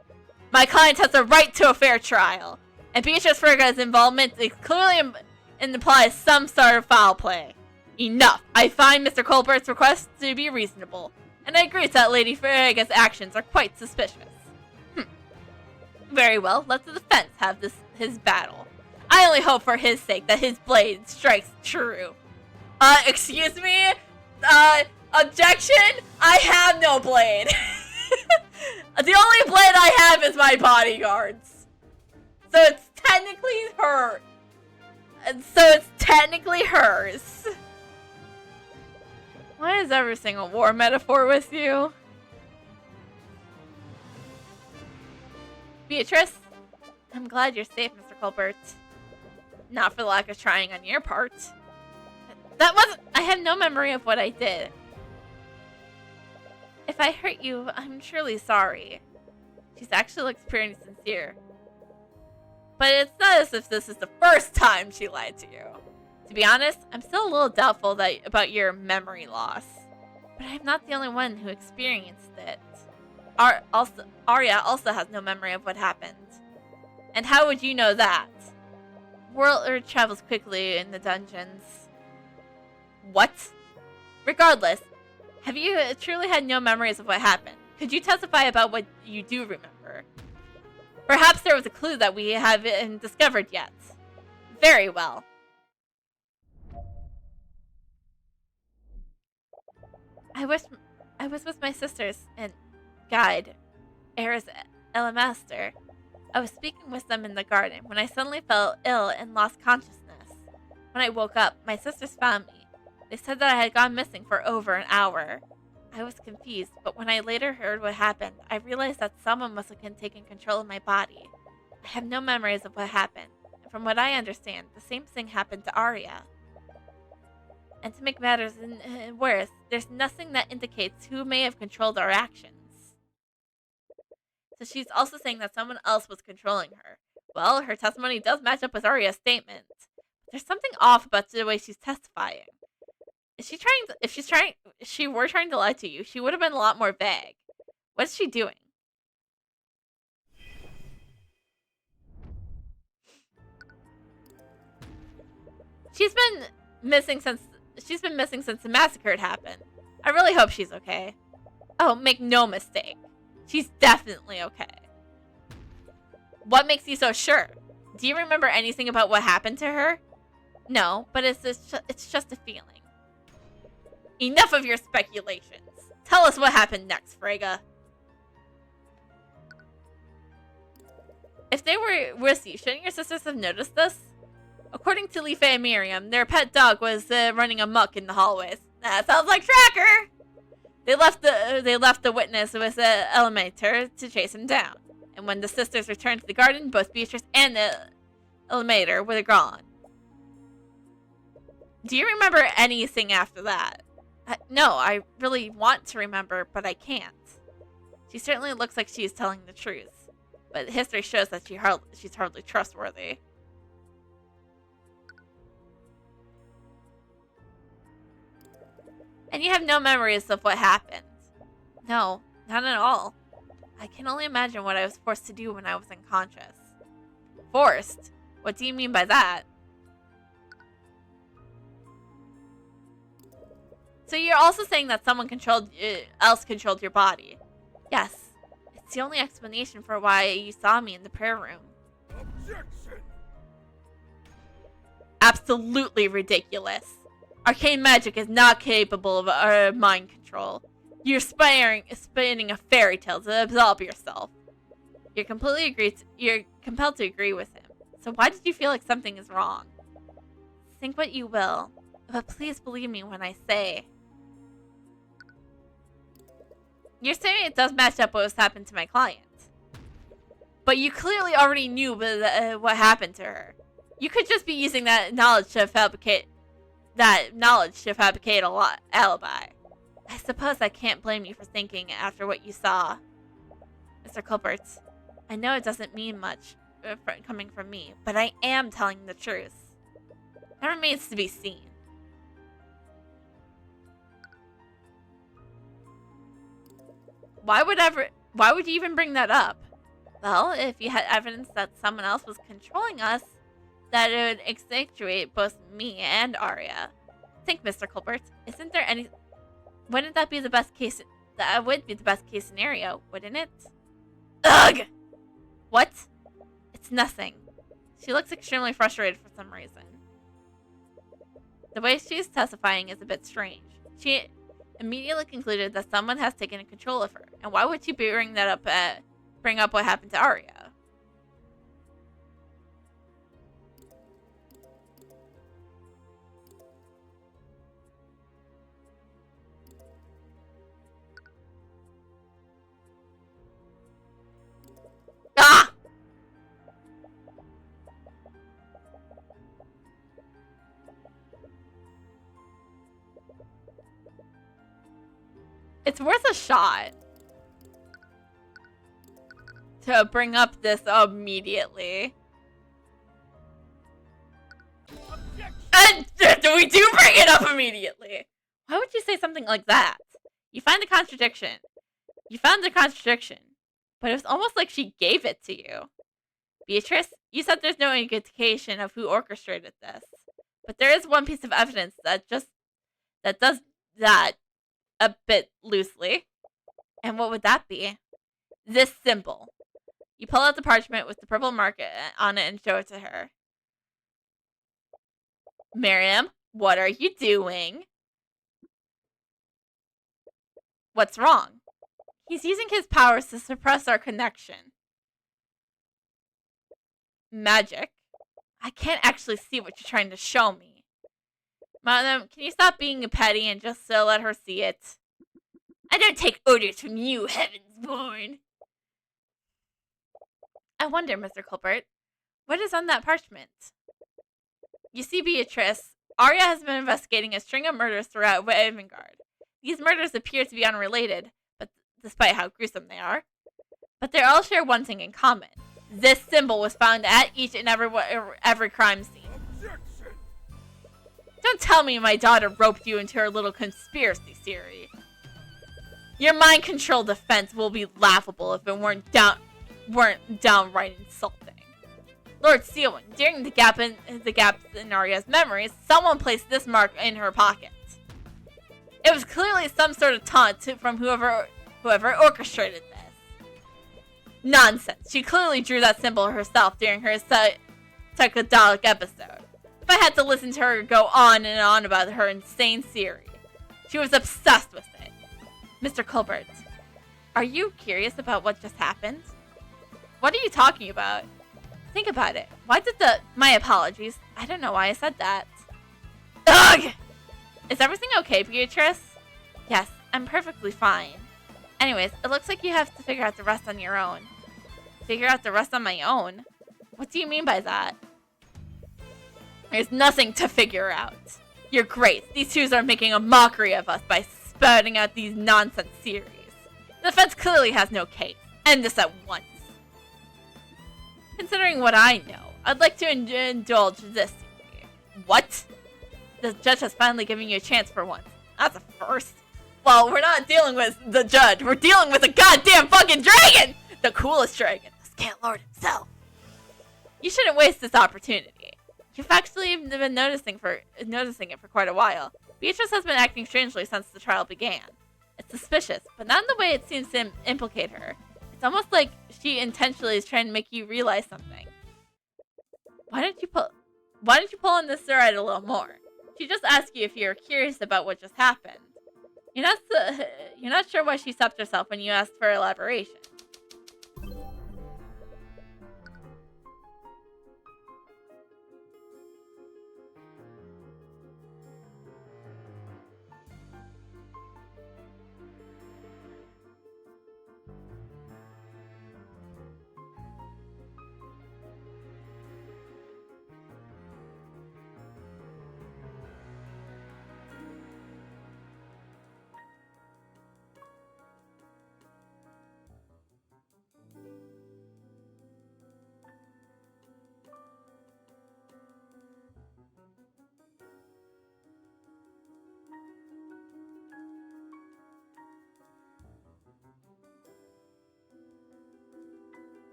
My client has a right to a fair trial, and Beatrice Frege's involvement clearly implies some sort of foul play. Enough! I find Mr. Cuthbert's request to be reasonable, and I agree that Lady Frege's actions are quite suspicious. Very well, let the defense have his battle. I only hope for his sake that his blade strikes true. Excuse me? Objection? I have no blade. The only blade I have is my bodyguard's. So it's technically hers. Why is every single war metaphor with you? Beatrice, I'm glad you're safe, Mr. Cuthbert. Not for the lack of trying on your part. I have no memory of what I did. If I hurt you, I'm truly sorry. She's actually looks pretty sincere. But it's not as if this is the first time she lied to you. To be honest, I'm still a little doubtful about your memory loss. But I'm not the only one who experienced it. Arya also has no memory of what happened. And how would you know that? World travels quickly in the dungeons. What? Regardless, have you truly had no memories of what happened? Could you testify about what you do remember? Perhaps there was a clue that we haven't discovered yet. Very well. I was with my sisters and guide, Eris Elamaster. I was speaking with them in the garden when I suddenly fell ill and lost consciousness. When I woke up, my sisters found me. They said that I had gone missing for over an hour. I was confused, but when I later heard what happened, I realized that someone must have taken control of my body. I have no memories of what happened. And from what I understand, the same thing happened to Arya. And to make matters worse, there's nothing that indicates who may have controlled our actions. So she's also saying that someone else was controlling her. Well, her testimony does match up with Arya's statement. There's something off about the way she's testifying. If she were trying to lie to you, she would have been a lot more vague. What's she doing? She's been missing since the massacre had happened. I really hope she's okay. Oh, make no mistake. She's definitely okay. What makes you so sure? Do you remember anything about what happened to her? No, but it's just a feeling. Enough of your speculations. Tell us what happened next, Freyga. If they were with you, shouldn't your sisters have noticed this? According to Life and Miriam, their pet dog was running amok in the hallways. That sounds like Tracker! They left the witness with the Eliminator to chase him down. And when the sisters returned to the garden, both Beatrice and the Eliminator were gone. Do you remember anything after that? No, I really want to remember, but I can't. She certainly looks like she's telling the truth, but history shows that she's hardly trustworthy. And you have no memories of what happened? No, not at all. I can only imagine what I was forced to do when I was unconscious. Forced? What do you mean by that? So you're also saying that someone else controlled your body? Yes. It's the only explanation for why you saw me in the prayer room. Objection! Absolutely ridiculous. Arcane magic is not capable of mind control. You're spinning a fairy tale to absolve yourself. You're compelled to agree with him. So why did you feel like something is wrong? Think what you will, but please believe me when I say. You're saying it does match up what was happened to my client. But you clearly already knew what happened to her. You could just be using that knowledge to fabricate a alibi. I suppose I can't blame you for thinking after what you saw. Mr. Cuthbert, I know it doesn't mean much coming from me, but I am telling the truth. That remains to be seen. Why would you even bring that up? Well, if you had evidence that someone else was controlling us, that it would accentuate both me and Arya. Think, Mr. Cuthbert, isn't there any... Wouldn't that be the best case... That would be the best case scenario, wouldn't it? Ugh! What? It's nothing. She looks extremely frustrated for some reason. The way she's testifying is a bit strange. She immediately concluded that someone has taken control of her. And why would she bring up what happened to Arya? Ah! It's worth a shot to bring up this immediately. And we do bring it up immediately. Why would you say something like that? You find the contradiction. You found the contradiction. But it was almost like she gave it to you. Beatrice, you said there's no indication of who orchestrated this. But there is one piece of evidence that does that a bit loosely. And what would that be? This symbol. You pull out the parchment with the purple mark on it and show it to her. Miriam, what are you doing? What's wrong? He's using his powers to suppress our connection. Magic? I can't actually see what you're trying to show me. Madam, can you stop being petty and just let her see it? I don't take orders from you, heavens born. I wonder, Mr. Cuthbert, what is on that parchment? You see, Beatrice, Arya has been investigating a string of murders throughout Avangard. These murders appear to be unrelated, but despite how gruesome they are. But they all share one thing in common. This symbol was found at each and every crime scene. Objection! Don't tell me my daughter roped you into her little conspiracy theory. Your mind-control defense will be laughable if it weren't downright insulting. Lord Seowyn, during the gaps in Arya's memories, someone placed this mark in her pocket. It was clearly some sort of taunt from whoever orchestrated this. Nonsense. She clearly drew that symbol herself during her psychedelic episode. If I had to listen to her go on and on about her insane theory. She was obsessed with it. Mr. Cuthbert, are you curious about what just happened? What are you talking about? Think about it. My apologies. I don't know why I said that. Ugh! Is everything okay, Beatrice? Yes, I'm perfectly fine. Anyways, it looks like you have to figure out the rest on your own. Figure out the rest on my own? What do you mean by that? There's nothing to figure out. You're great. These twos are making a mockery of us by spouting out these nonsense theories. The defense clearly has no case. End this at once. Considering what I know, I'd like to indulge this theory. What? The judge has finally given you a chance for once. That's a first. Well, we're not dealing with the judge. We're dealing with a goddamn fucking dragon! The coolest dragon. The Scant Lord himself. You shouldn't waste this opportunity. You've actually been noticing it for quite a while. Beatrice has been acting strangely since the trial began. It's suspicious, but not in the way it seems to implicate her. It's almost like she intentionally is trying to make you realize something. Why don't you pull on this thread a little more? She just asked you if you're curious about what just happened. You're not sure why she stopped herself when you asked for elaboration.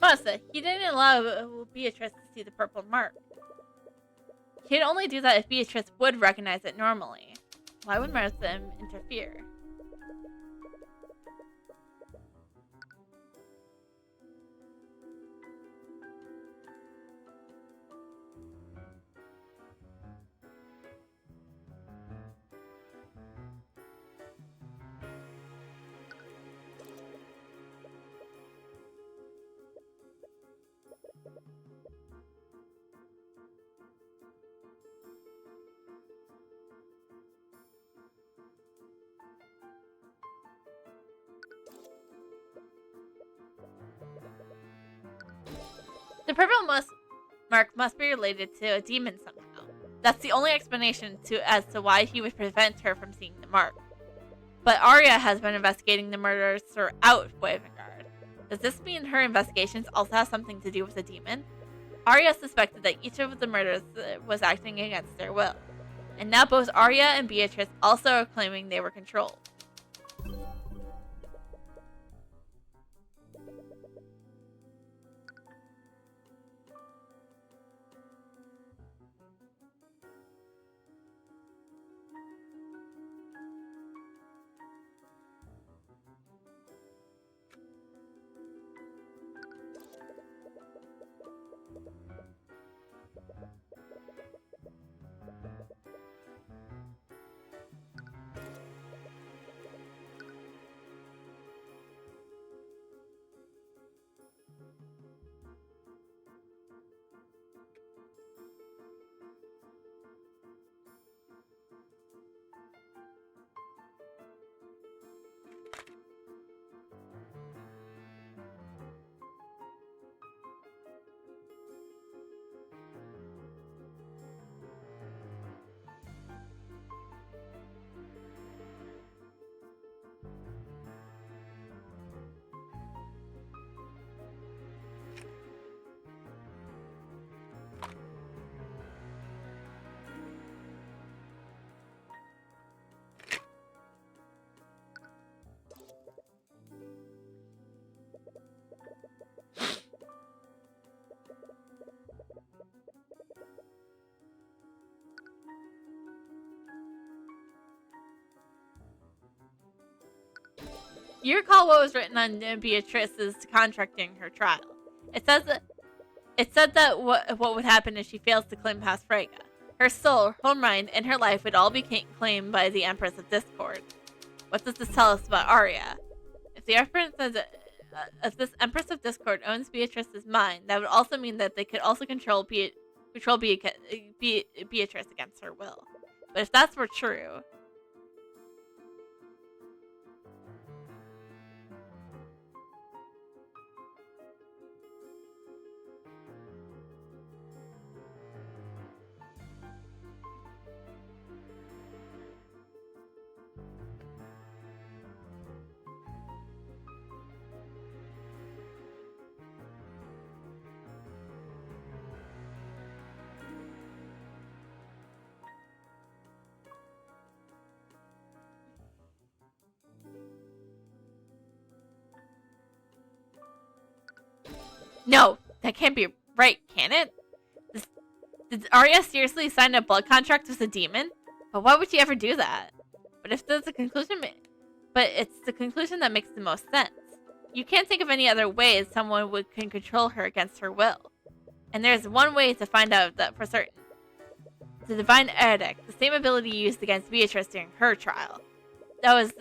Martha, he didn't allow Beatrice to see the purple mark. He'd only do that if Beatrice would recognize it normally. Why would Martha interfere? The purple mark must be related to a demon somehow. That's the only explanation as to why he would prevent her from seeing the mark. But Arya has been investigating the murders throughout Avangard. Does this mean her investigations also have something to do with the demon? Arya suspected that each of the murders was acting against their will. And now both Arya and Beatrice also are claiming they were controlled. You recall what was written on Beatrice's contract during her trial. It said that what would happen if she fails to claim House Freyga. Her soul, her mind, and her life would all be claimed by the Empress of Discord. What does this tell us about Arya? If the Empress if this Empress of Discord owns Beatrice's mind, that would also mean that they could also control Beatrice against her will. But if that were true, no, that can't be right, can it? Did Arya seriously sign a blood contract with a demon? But why would she ever do that? But it's the conclusion that makes the most sense. You can't think of any other ways someone can control her against her will. And there's one way to find out that for certain. The Divine Edict, the same ability used against Beatrice during her trial. That was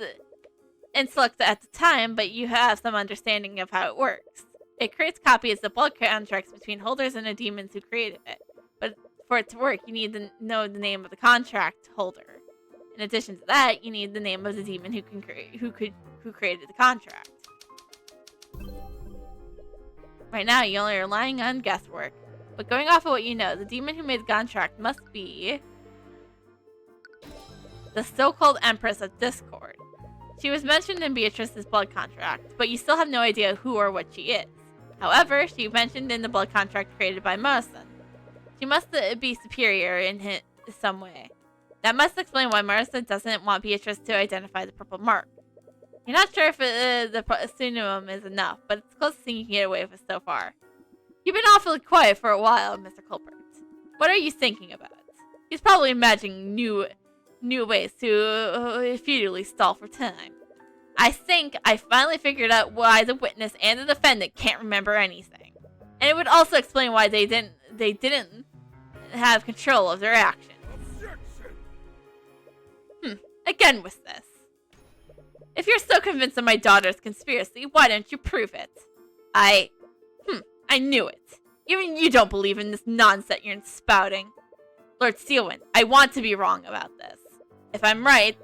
intellect at the time, but you have some understanding of how it works. It creates copies of blood contracts between holders and the demons who created it. But for it to work, you need to know the name of the contract holder. In addition to that, you need the name of the demon who created the contract. Right now, you're only relying on guesswork. But going off of what you know, the demon who made the contract must be the so-called Empress of Discord. She was mentioned in Beatrice's blood contract, but you still have no idea who or what she is. However, she mentioned in the blood contract created by Morrison. She must be superior in some way. That must explain why Morrison doesn't want Beatrice to identify the purple mark. You're not sure if the pseudonym is enough, but it's the closest thing you can get away with so far. You've been awfully quiet for a while, Mr. Cuthbert. What are you thinking about? He's probably imagining new ways to futilely stall for time. I think I finally figured out why the witness and the defendant can't remember anything. And it would also explain why they didn't have control of their actions. Again with this. If you're so convinced of my daughter's conspiracy, why don't you prove it? I knew it. Even you don't believe in this nonsense you're spouting. Lord Steelwind, I want to be wrong about this. If I'm right,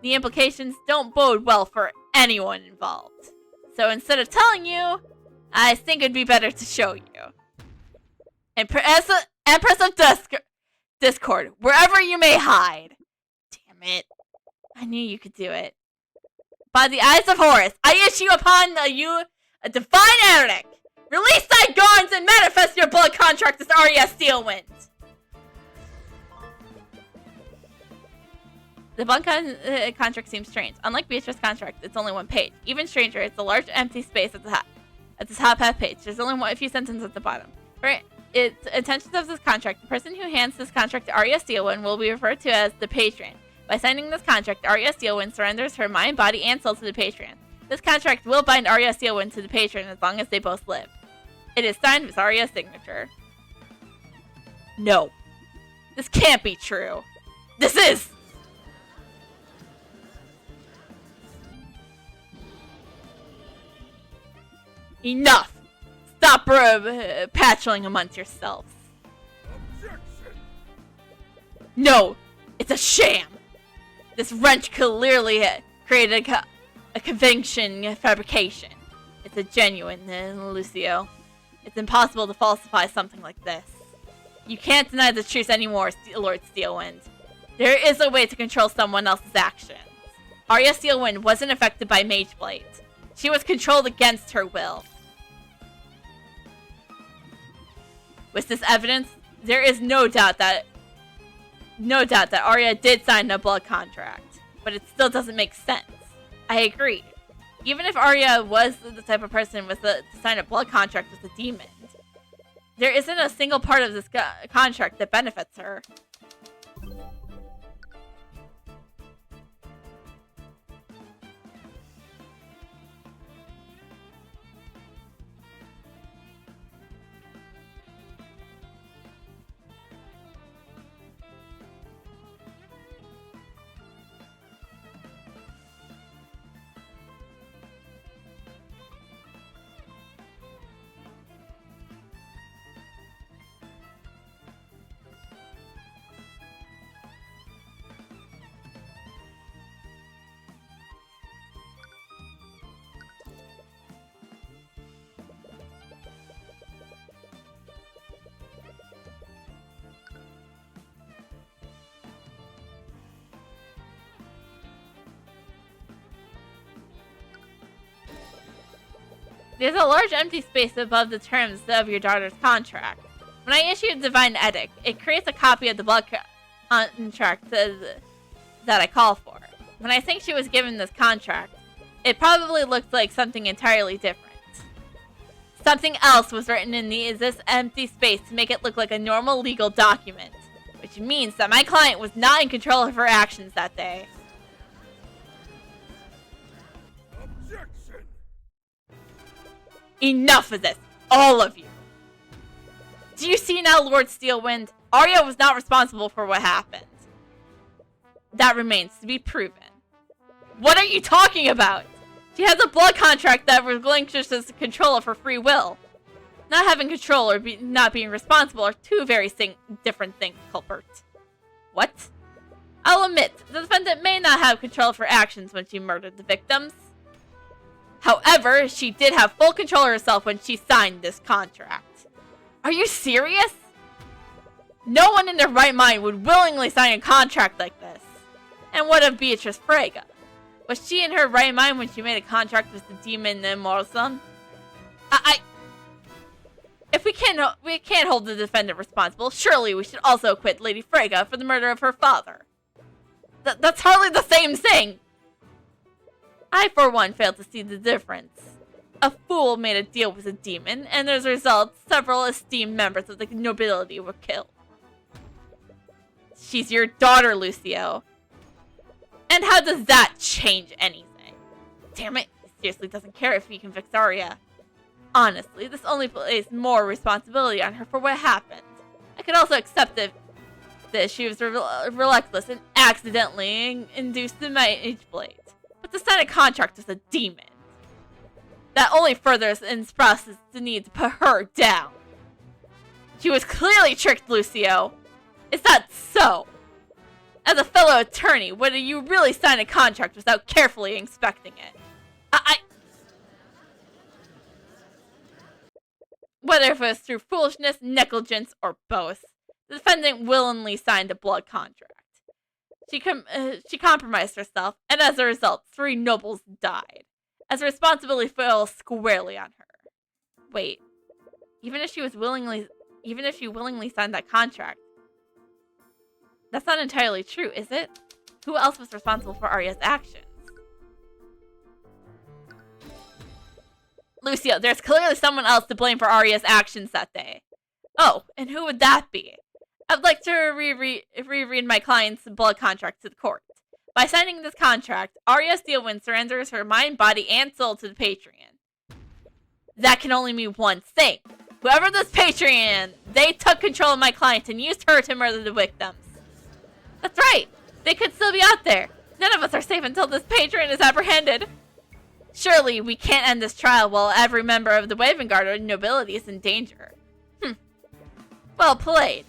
the implications don't bode well for anyone involved. So instead of telling you, I think it'd be better to show you. Empress of Discord, wherever you may hide. Damn it. I knew you could do it. By the eyes of Horus, I issue upon you a divine edict. Release thy guards and manifest your blood contract as Arya Steelwind. The blood contract seems strange. Unlike Beatrice's contract, it's only one page. Even stranger, it's a large empty space at the top half page. There's only a few sentences at the bottom. For its intentions of this contract, the person who hands this contract to Arya Steelwind will be referred to as the patron. By signing this contract, Arya Steelwind surrenders her mind, body, and soul to the patron. This contract will bind Arya Steelwind to the patron as long as they both live. It is signed with Arya's signature. No. This can't be true. This is! Enough! Stop patching amongst yourselves. Objection. No! It's a sham! This wrench clearly created a conviction fabrication. It's a genuine, Lucio. It's impossible to falsify something like this. You can't deny the truth anymore, Lord Steelwind. There is a way to control someone else's actions. Arya Steelwind wasn't affected by Mageblade. She was controlled against her will. With this evidence, there is no doubt that Arya did sign a blood contract, but it still doesn't make sense. I agree. Even if Arya was the type of person to sign a blood contract with a demon, there isn't a single part of this contract that benefits her. There's a large empty space above the terms of your daughter's contract. When I issue a divine edict, it creates a copy of the blood contract that I call for. When I think she was given this contract, it probably looked like something entirely different. Something else was written in this empty space to make it look like a normal legal document, which means that my client was not in control of her actions that day. Enough of this, all of you. Do you see now, Lord Steelwind? Arya was not responsible for what happened. That remains to be proven. What are you talking about? She has a blood contract that relinquishes control of her free will. Not having control or not being responsible are two very different things, Cuthbert. What? I'll admit, the defendant may not have control of her actions when she murdered the victims. However, she did have full control of herself when she signed this contract. Are you serious? No one in their right mind would willingly sign a contract like this. And what of Beatrice Frege? Was she in her right mind when she made a contract with the demon Morrison? If we can't hold the defendant responsible, surely we should also acquit Lady Frege for the murder of her father. That's hardly the same thing! I, for one, fail to see the difference. A fool made a deal with a demon, and as a result, several esteemed members of the nobility were killed. She's your daughter, Lucio. And how does that change anything? Damn it, he seriously doesn't care if he convicts Arya. Honestly, this only places more responsibility on her for what happened. I could also accept that she was reckless and accidentally induced the Mageblade. But to sign a contract with a demon, that only further expresses the need to put her down. She was clearly tricked, Lucio. Is that so? As a fellow attorney, would you really sign a contract without carefully inspecting it? Whether it was through foolishness, negligence, or both, the defendant willingly signed a blood contract. She compromised herself, and as a result, 3 nobles died, as the responsibility fell squarely on her. Wait, even if she willingly signed that contract, that's not entirely true, is it? Who else was responsible for Arya's actions? Lucio, there's clearly someone else to blame for Arya's actions that day. Oh, and who would that be? I'd like to reread my client's blood contract to the court. By signing this contract, Arya Steelwind surrenders her mind, body, and soul to the Patreon. That can only mean one thing. Whoever this Patreon, they took control of my client and used her to murder the victims. That's right. They could still be out there. None of us are safe until this Patreon is apprehended. Surely we can't end this trial while every member of the Waving Guard or nobility is in danger. Well played.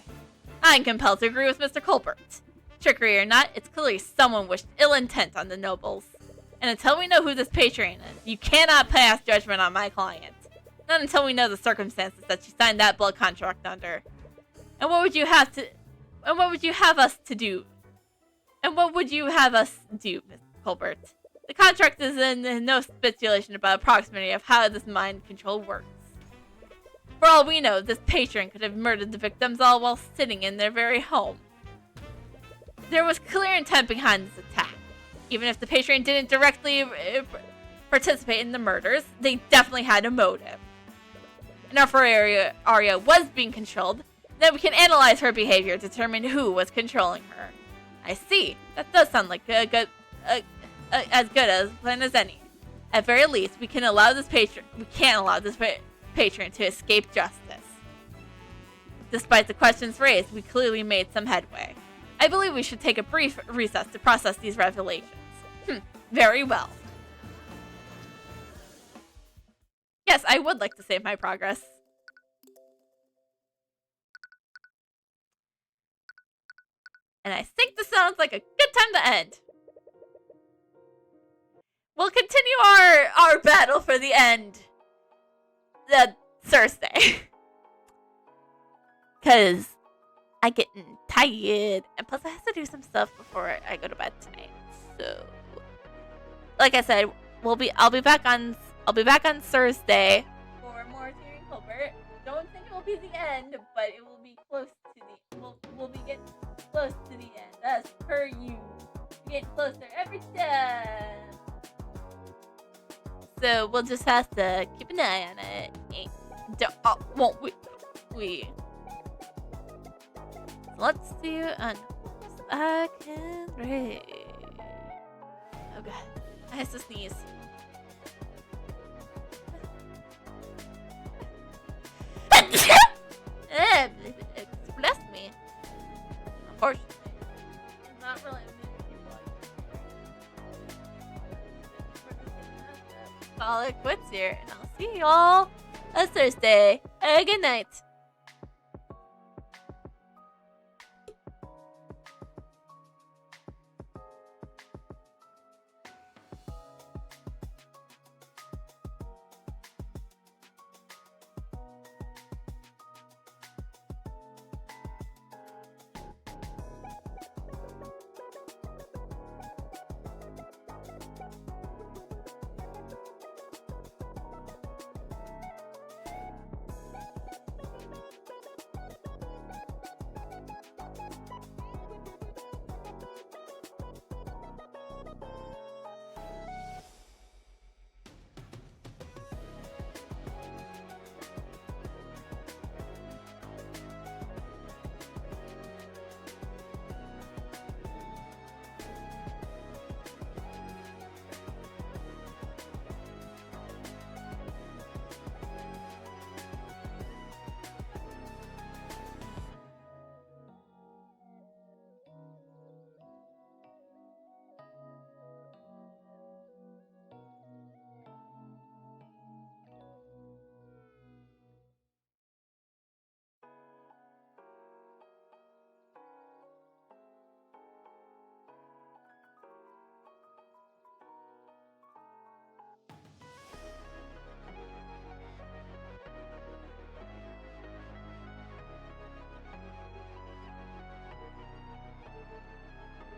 I'm compelled to agree with Mr. Cuthbert. Trickery or not, it's clearly someone wished ill intent on the nobles. And until we know who this Patreon is, you cannot pass judgment on my client. Not until we know the circumstances that she signed that blood contract under. And what would you have us do, Mr. Cuthbert? The contract is in no stipulation about approximately of how this mind control works. For all we know, this patron could have murdered the victims all while sitting in their very home. There was clear intent behind this attack. Even if the patron didn't directly participate in the murders, they definitely had a motive. And if Arya was being controlled, then we can analyze her behavior to determine who was controlling her. I see. That does sound like as good a plan as any. At very least, we can't allow this patron to escape justice. Despite the questions raised, we clearly made some headway. I believe we should take a brief recess to process these revelations. Very well. Yes, I would like to save my progress. And I think this sounds like a good time to end. We'll continue our battle for the end. Thursday. Because I'm getting tired. And plus I have to do some stuff before I go to bed tonight. So, like I said, I'll be back on Thursday for more Tyrion Cuthbert. Don't think it will be the end, but it will be close to we'll be getting close to the end. As per you. Getting closer every time. So we'll just have to keep an eye on it. Won't we? Let's do I can read. Oh god. I have to sneeze. Bless me. Unfortunately. I'm not really call it quits here, and I'll see y'all on Thursday. Good night.